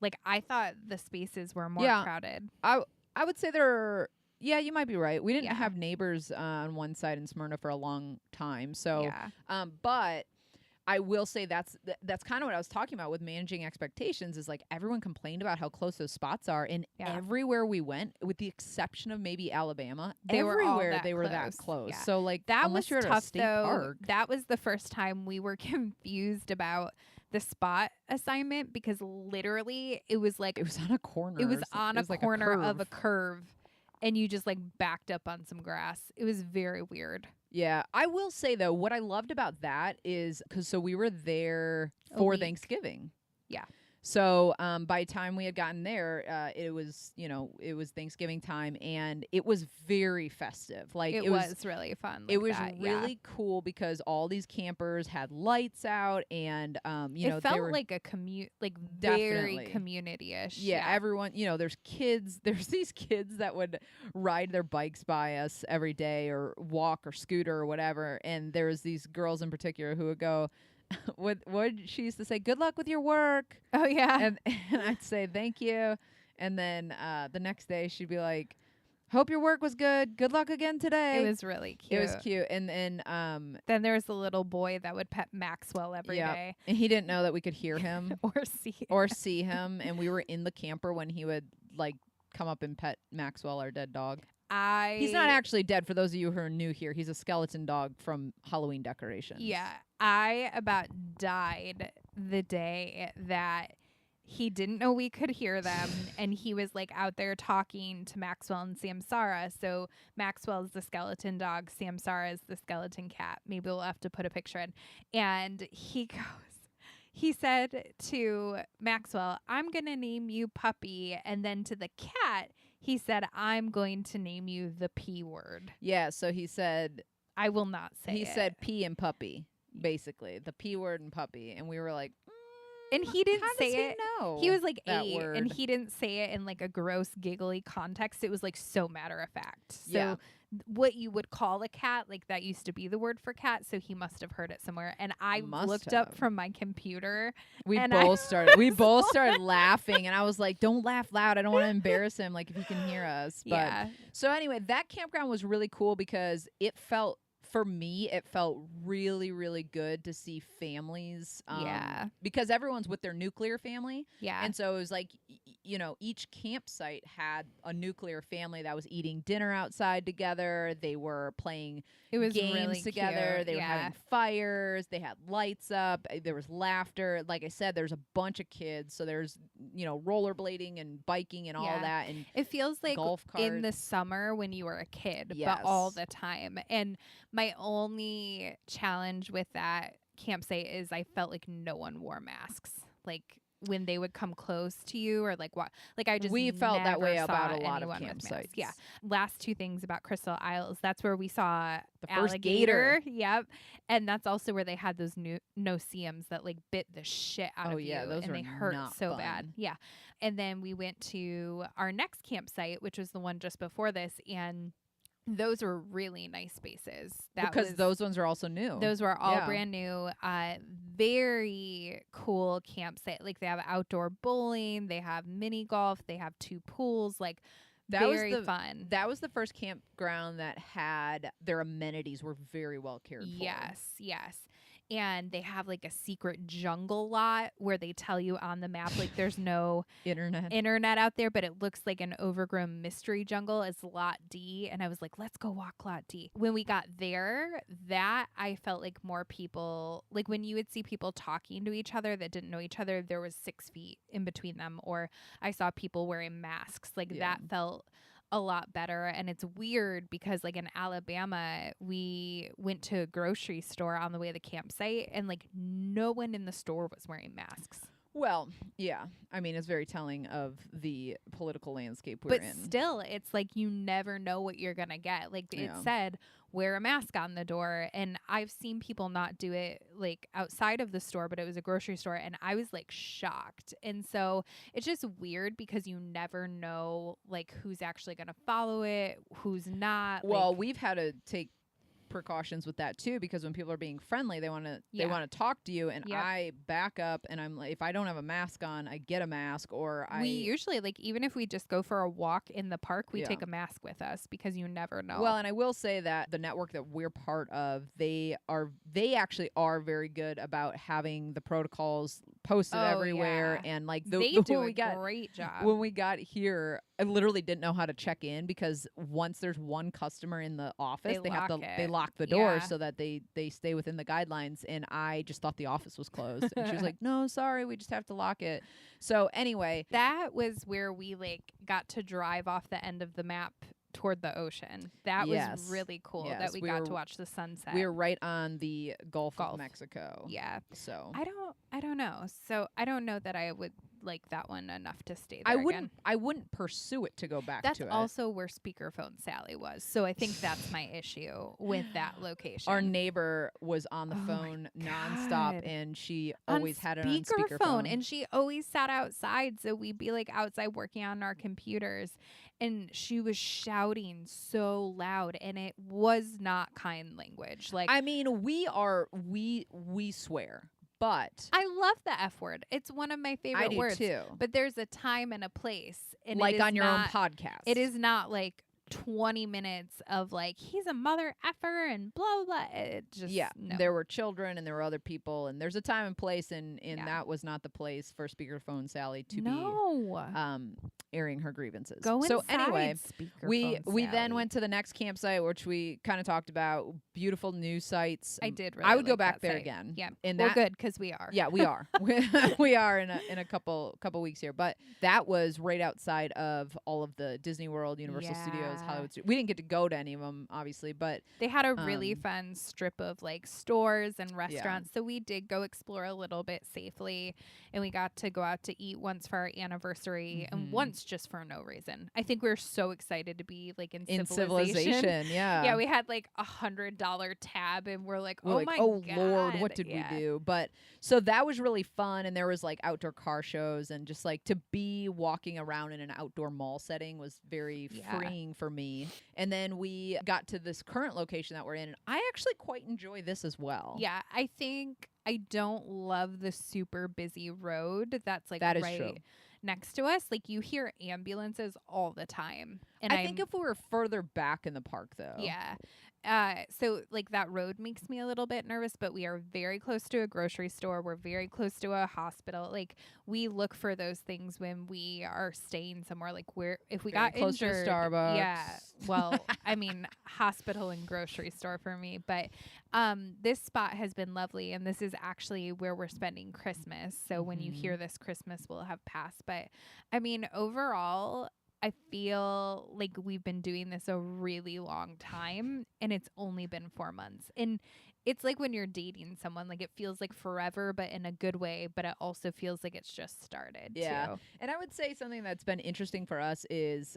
Speaker 2: Like I thought the spaces were more crowded.
Speaker 1: I would say they're. Yeah, you might be right. We didn't have neighbors on one side in Smyrna for a long time. So, but I will say that's kind of what I was talking about with managing expectations is like everyone complained about how close those spots are. And everywhere we went, with the exception of maybe Alabama, they were that close. Yeah. So like
Speaker 2: that
Speaker 1: unless
Speaker 2: was
Speaker 1: you're at
Speaker 2: tough,
Speaker 1: a state
Speaker 2: though.
Speaker 1: park.
Speaker 2: That was the first time we were confused about the spot assignment because literally it was like.
Speaker 1: It was on a corner.
Speaker 2: It was on a corner of a curve. And you just like backed up on some grass. It was very weird.
Speaker 1: Yeah. I will say though, what I loved about that is so we were there for Thanksgiving.
Speaker 2: Yeah.
Speaker 1: So by the time we had gotten there, it was, it was Thanksgiving time, and it was very festive. Like
Speaker 2: It was really fun.
Speaker 1: It
Speaker 2: like
Speaker 1: was
Speaker 2: that,
Speaker 1: really cool because all these campers had lights out, and
Speaker 2: it
Speaker 1: they
Speaker 2: felt
Speaker 1: were
Speaker 2: like a very
Speaker 1: definitely
Speaker 2: community-ish.
Speaker 1: yeah, everyone, there's kids, there's these kids that would ride their bikes by us every day or walk or scooter or whatever, and there's these girls in particular who would go what she used to say, good luck with your work.
Speaker 2: Oh yeah.
Speaker 1: And I'd say thank you, and then the next day she'd be like, hope your work was good, good luck again today.
Speaker 2: It was really cute.
Speaker 1: It was cute. And then
Speaker 2: there was a little boy that would pet Maxwell every day.
Speaker 1: And he didn't know that we could hear him
Speaker 2: or
Speaker 1: see him, and we were in the camper when he would like come up and pet Maxwell, our dead dog. He's not actually dead, for those of you who are new here. He's a skeleton dog from Halloween decorations.
Speaker 2: Yeah, I about died the day that he didn't know we could hear them, and he was like out there talking to Maxwell and Samsara. So Maxwell's the skeleton dog, Samsara is the skeleton cat. Maybe we'll have to put a picture in. And he said to Maxwell, I'm going to name you Puppy. And then to the cat, he said, I'm going to name you the P word.
Speaker 1: Yeah, so he said,
Speaker 2: I will not say it.
Speaker 1: He said P and puppy, basically. The P word and puppy. And we were like,
Speaker 2: and he didn't
Speaker 1: how
Speaker 2: say
Speaker 1: does he
Speaker 2: it.
Speaker 1: know
Speaker 2: He was like
Speaker 1: that
Speaker 2: 8,
Speaker 1: word?
Speaker 2: and he didn't say it in like a gross, giggly context. It was like so matter of fact. So
Speaker 1: Yeah.
Speaker 2: what you would call a cat, like that used to be the word for cat. So he must have heard it somewhere. And I looked up from my computer.
Speaker 1: We
Speaker 2: and
Speaker 1: both started laughing, and I was like, don't laugh loud. I don't want to embarrass him, like if he can hear us. But
Speaker 2: Yeah.
Speaker 1: So anyway, that campground was really cool because for me, it felt really, really good to see families.
Speaker 2: Yeah.
Speaker 1: Because everyone's with their nuclear family.
Speaker 2: Yeah.
Speaker 1: And so it was like, each campsite had a nuclear family that was eating dinner outside together. They were playing games
Speaker 2: really
Speaker 1: together.
Speaker 2: cute.
Speaker 1: They were having fires. They had lights up. There was laughter. Like I said, there's a bunch of kids. So there's, rollerblading and biking and all that. And
Speaker 2: it feels like
Speaker 1: golf carts.
Speaker 2: in the summer when you were a kid,
Speaker 1: Yes.
Speaker 2: but all the time. And my only challenge with that campsite is I felt like no one wore masks. Like when they would come close to you, or like what, like
Speaker 1: we felt that way about a lot of
Speaker 2: anyone with masks.
Speaker 1: campsites.
Speaker 2: Yeah. Last 2 things about Crystal Isles. That's where we saw
Speaker 1: the first
Speaker 2: alligator.
Speaker 1: gator.
Speaker 2: Yep. And that's also where they had those new no-see-ums that like bit the shit out of you.
Speaker 1: Those
Speaker 2: and
Speaker 1: were
Speaker 2: they hurt
Speaker 1: not
Speaker 2: so
Speaker 1: fun.
Speaker 2: bad. Yeah. And then we went to our next campsite, which was the one just before this, and those were really nice spaces.
Speaker 1: Because those ones are also new.
Speaker 2: Those were all brand new. Very cool campsite. Like they have outdoor bowling, they have mini golf, they have 2 pools. Like very fun.
Speaker 1: That was the first campground that had their amenities were very well cared for.
Speaker 2: Yes. And they have like a secret jungle lot where they tell you on the map, like there's no internet out there, but it looks like an overgrown mystery jungle. It's lot D. And I was like, let's go walk lot D. When we got there, that I felt like more people, like when you would see people talking to each other that didn't know each other, there was 6 feet in between them. Or I saw people wearing masks. Like that felt a lot better. And it's weird because like in Alabama, we went to a grocery store on the way to the campsite, and like no one in the store was wearing masks.
Speaker 1: Well, yeah. I mean, it's very telling of the political landscape we're in.
Speaker 2: But still, it's like you never know what you're going to get. Like it said, wear a mask on the door. And I've seen people not do it like outside of the store, but it was a grocery store. And I was like shocked. And so it's just weird because you never know like who's actually going to follow it, who's not.
Speaker 1: Well, we've had to take precautions with that too, because when people are being friendly, they want to talk to you, and I back up, and I'm like, if I don't have a mask on, I get a mask, or
Speaker 2: we usually, like, even if we just go for a walk in the park, we take a mask with us because you never know.
Speaker 1: Well, and I will say that the network that we're part of, they actually are very good about having the protocols posted everywhere, and like
Speaker 2: they do a great job.
Speaker 1: When we got here, I literally didn't know how to check in, because once there's one customer in the office, they lock the door so that they stay within the guidelines. And I just thought the office was closed. And she was like, no, sorry, we just have to lock it. So anyway,
Speaker 2: that was where we like got to drive off the end of the map toward the ocean. That was really cool that we got to watch the sunset.
Speaker 1: We were right on the Gulf of Mexico.
Speaker 2: Yeah.
Speaker 1: So
Speaker 2: I don't know. So I don't know that I would like that one enough to stay there again.
Speaker 1: I wouldn't pursue it to go back
Speaker 2: That's
Speaker 1: to it.
Speaker 2: also where Speakerphone Sally was. So I think that's my issue with that location.
Speaker 1: Our neighbor was on the phone nonstop, and she always had it on speakerphone.
Speaker 2: And she always sat outside, so we'd be like outside working on our computers, and she was shouting so loud, and it was not kind language. Like,
Speaker 1: I mean, we swear. But
Speaker 2: I love the F word. It's one of my favorite words.
Speaker 1: too.
Speaker 2: But there's a time and a place. And
Speaker 1: like
Speaker 2: it is
Speaker 1: on your
Speaker 2: not,
Speaker 1: own podcast.
Speaker 2: It is not like 20 minutes of like, he's a mother effer and blah, blah, blah. It just, no.
Speaker 1: There were children and there were other people. And there's a time and place. And that was not the place for Speakerphone Sally to be airing her grievances.
Speaker 2: Go
Speaker 1: so
Speaker 2: inside,
Speaker 1: anyway, we
Speaker 2: Sally.
Speaker 1: then went to the next campsite, which we kind of talked about. Beautiful new sites.
Speaker 2: I did really
Speaker 1: I would
Speaker 2: like
Speaker 1: go back
Speaker 2: that
Speaker 1: there
Speaker 2: site.
Speaker 1: again.
Speaker 2: Yeah.
Speaker 1: And
Speaker 2: we're good because we are.
Speaker 1: Yeah, we are. We are in a couple weeks here. But that was right outside of all of the Disney World, Universal Studios, Hollywood Studios. We didn't get to go to any of them, obviously, but
Speaker 2: they had a really fun strip of like stores and restaurants. So we did go explore a little bit safely, and we got to go out to eat once for our anniversary and once just for no reason. I think we were so excited to be like in civilization. Yeah, we had like $100 tab, and we're like, oh my
Speaker 1: oh
Speaker 2: God.
Speaker 1: Lord, what did we do? But so that was really fun, and there was like outdoor car shows, and just like to be walking around in an outdoor mall setting was very freeing for me. And then we got to this current location that we're in, and I actually quite enjoy this as well.
Speaker 2: Yeah, I think I don't love the super busy road that's like
Speaker 1: that is
Speaker 2: right
Speaker 1: true.
Speaker 2: next to us. Like you hear ambulances all the time. And
Speaker 1: I think if we were further back in the park though.
Speaker 2: Yeah. So like that road makes me a little bit nervous, but we are very close to a grocery store. We're very close to a hospital. Like we look for those things when we are staying somewhere. Like if we got
Speaker 1: close
Speaker 2: injured,
Speaker 1: to a Starbucks.
Speaker 2: Yeah. Well, I mean, hospital and grocery store for me, but this spot has been lovely, and this is actually where we're spending Christmas. So when you hear this, Christmas will have passed. But I mean, overall, I feel like we've been doing this a really long time, and it's only been 4 months. And it's like when you're dating someone, like it feels like forever, but in a good way, but it also feels like it's just started.
Speaker 1: Yeah.
Speaker 2: Too.
Speaker 1: And I would say something that's been interesting for us is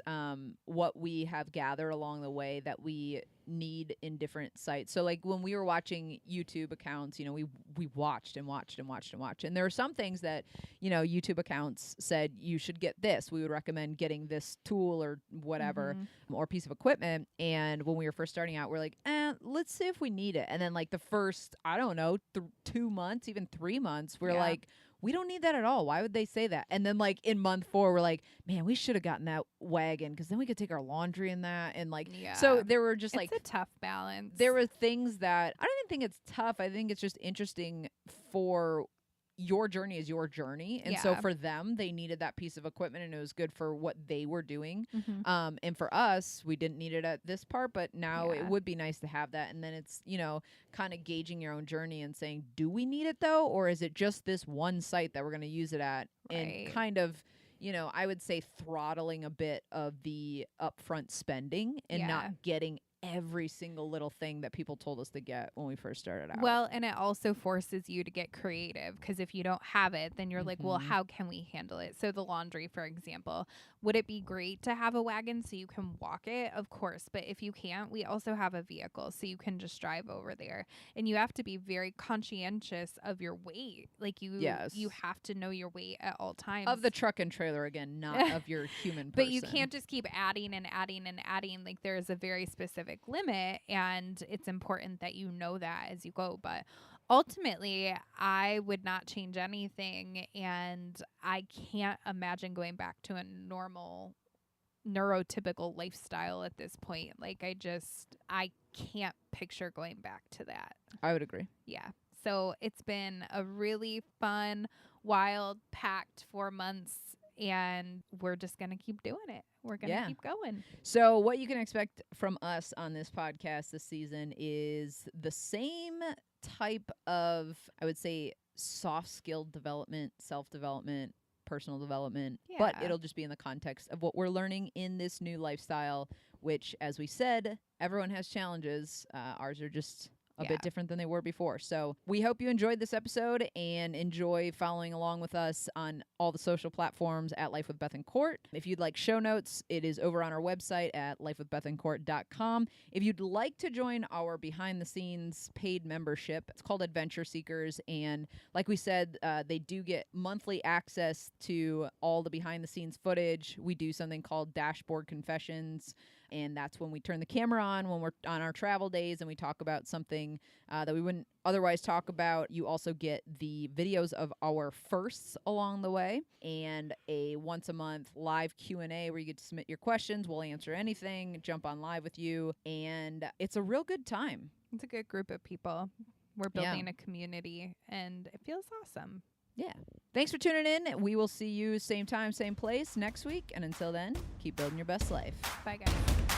Speaker 1: what we have gathered along the way that we need in different sites. So like when we were watching YouTube accounts, you know, we watched and watched and watched and watched. And there are some things that, you know, YouTube accounts said you should get this. We would recommend getting this tool or whatever or piece of equipment. And when we were first starting out, we're like, let's see if we need it. And then like the first, I don't know, 2 months, even 3 months, we're like, we don't need that at all. Why would they say that? And then like in month 4, we're like, man, we should have gotten that wagon because then we could take our laundry in that. And like, so there were just
Speaker 2: it's a tough balance.
Speaker 1: There were things that I don't even think it's tough. I think it's just interesting for your journey is your journey. And so for them, they needed that piece of equipment, and it was good for what they were doing. And for us, we didn't need it at this part, but now it would be nice to have that. And then it's, you know, kind of gauging your own journey and saying, do we need it though? Or is it just this one site that we're going to use it at? And kind of, you know, I would say throttling a bit of the upfront spending and not getting every single little thing that people told us to get when we first started out.
Speaker 2: Well, and it also forces you to get creative, because if you don't have it, then you're like, well, how can we handle it? So the laundry, for example, would it be great to have a wagon so you can walk it? Of course. But if you can't, we also have a vehicle so you can just drive over there. And you have to be very conscientious of your weight. Like you have to know your weight at all times.
Speaker 1: Of the truck and trailer, again, not of your human person.
Speaker 2: But you can't just keep adding and adding and adding. Like there's a very specific limit, and it's important that you know that as you go. But ultimately, I would not change anything, and I can't imagine going back to a normal neurotypical lifestyle at this point. Like I can't picture going back to that.
Speaker 1: I would agree.
Speaker 2: Yeah. So it's been a really fun, wild, packed 4 months, and we're just going to keep doing it. We're going to keep going.
Speaker 1: So what you can expect from us on this podcast this season is the same type of, I would say, soft skill development, self-development, personal development, but it'll just be in the context of what we're learning in this new lifestyle, which, as we said, everyone has challenges. Ours are just a bit different than they were before. So we hope you enjoyed this episode and enjoy following along with us on all the social platforms at Life with Beth and Court. If you'd like show notes, it is over on our website at lifewithbethandcourt.com. If you'd like to join our behind the scenes paid membership, it's called Adventure Seekers. And like we said, they do get monthly access to all the behind the scenes footage. We do something called Dashboard Confessions. And that's when we turn the camera on when we're on our travel days and we talk about something that we wouldn't otherwise talk about. You also get the videos of our firsts along the way and a once a month live Q&A where you get to submit your questions. We'll answer anything, jump on live with you. And it's a real good time.
Speaker 2: It's a good group of people. We're building a community and it feels awesome.
Speaker 1: Yeah. Thanks for tuning in. We will see you same time, same place next week. And until then, keep building your best life.
Speaker 2: Bye, guys.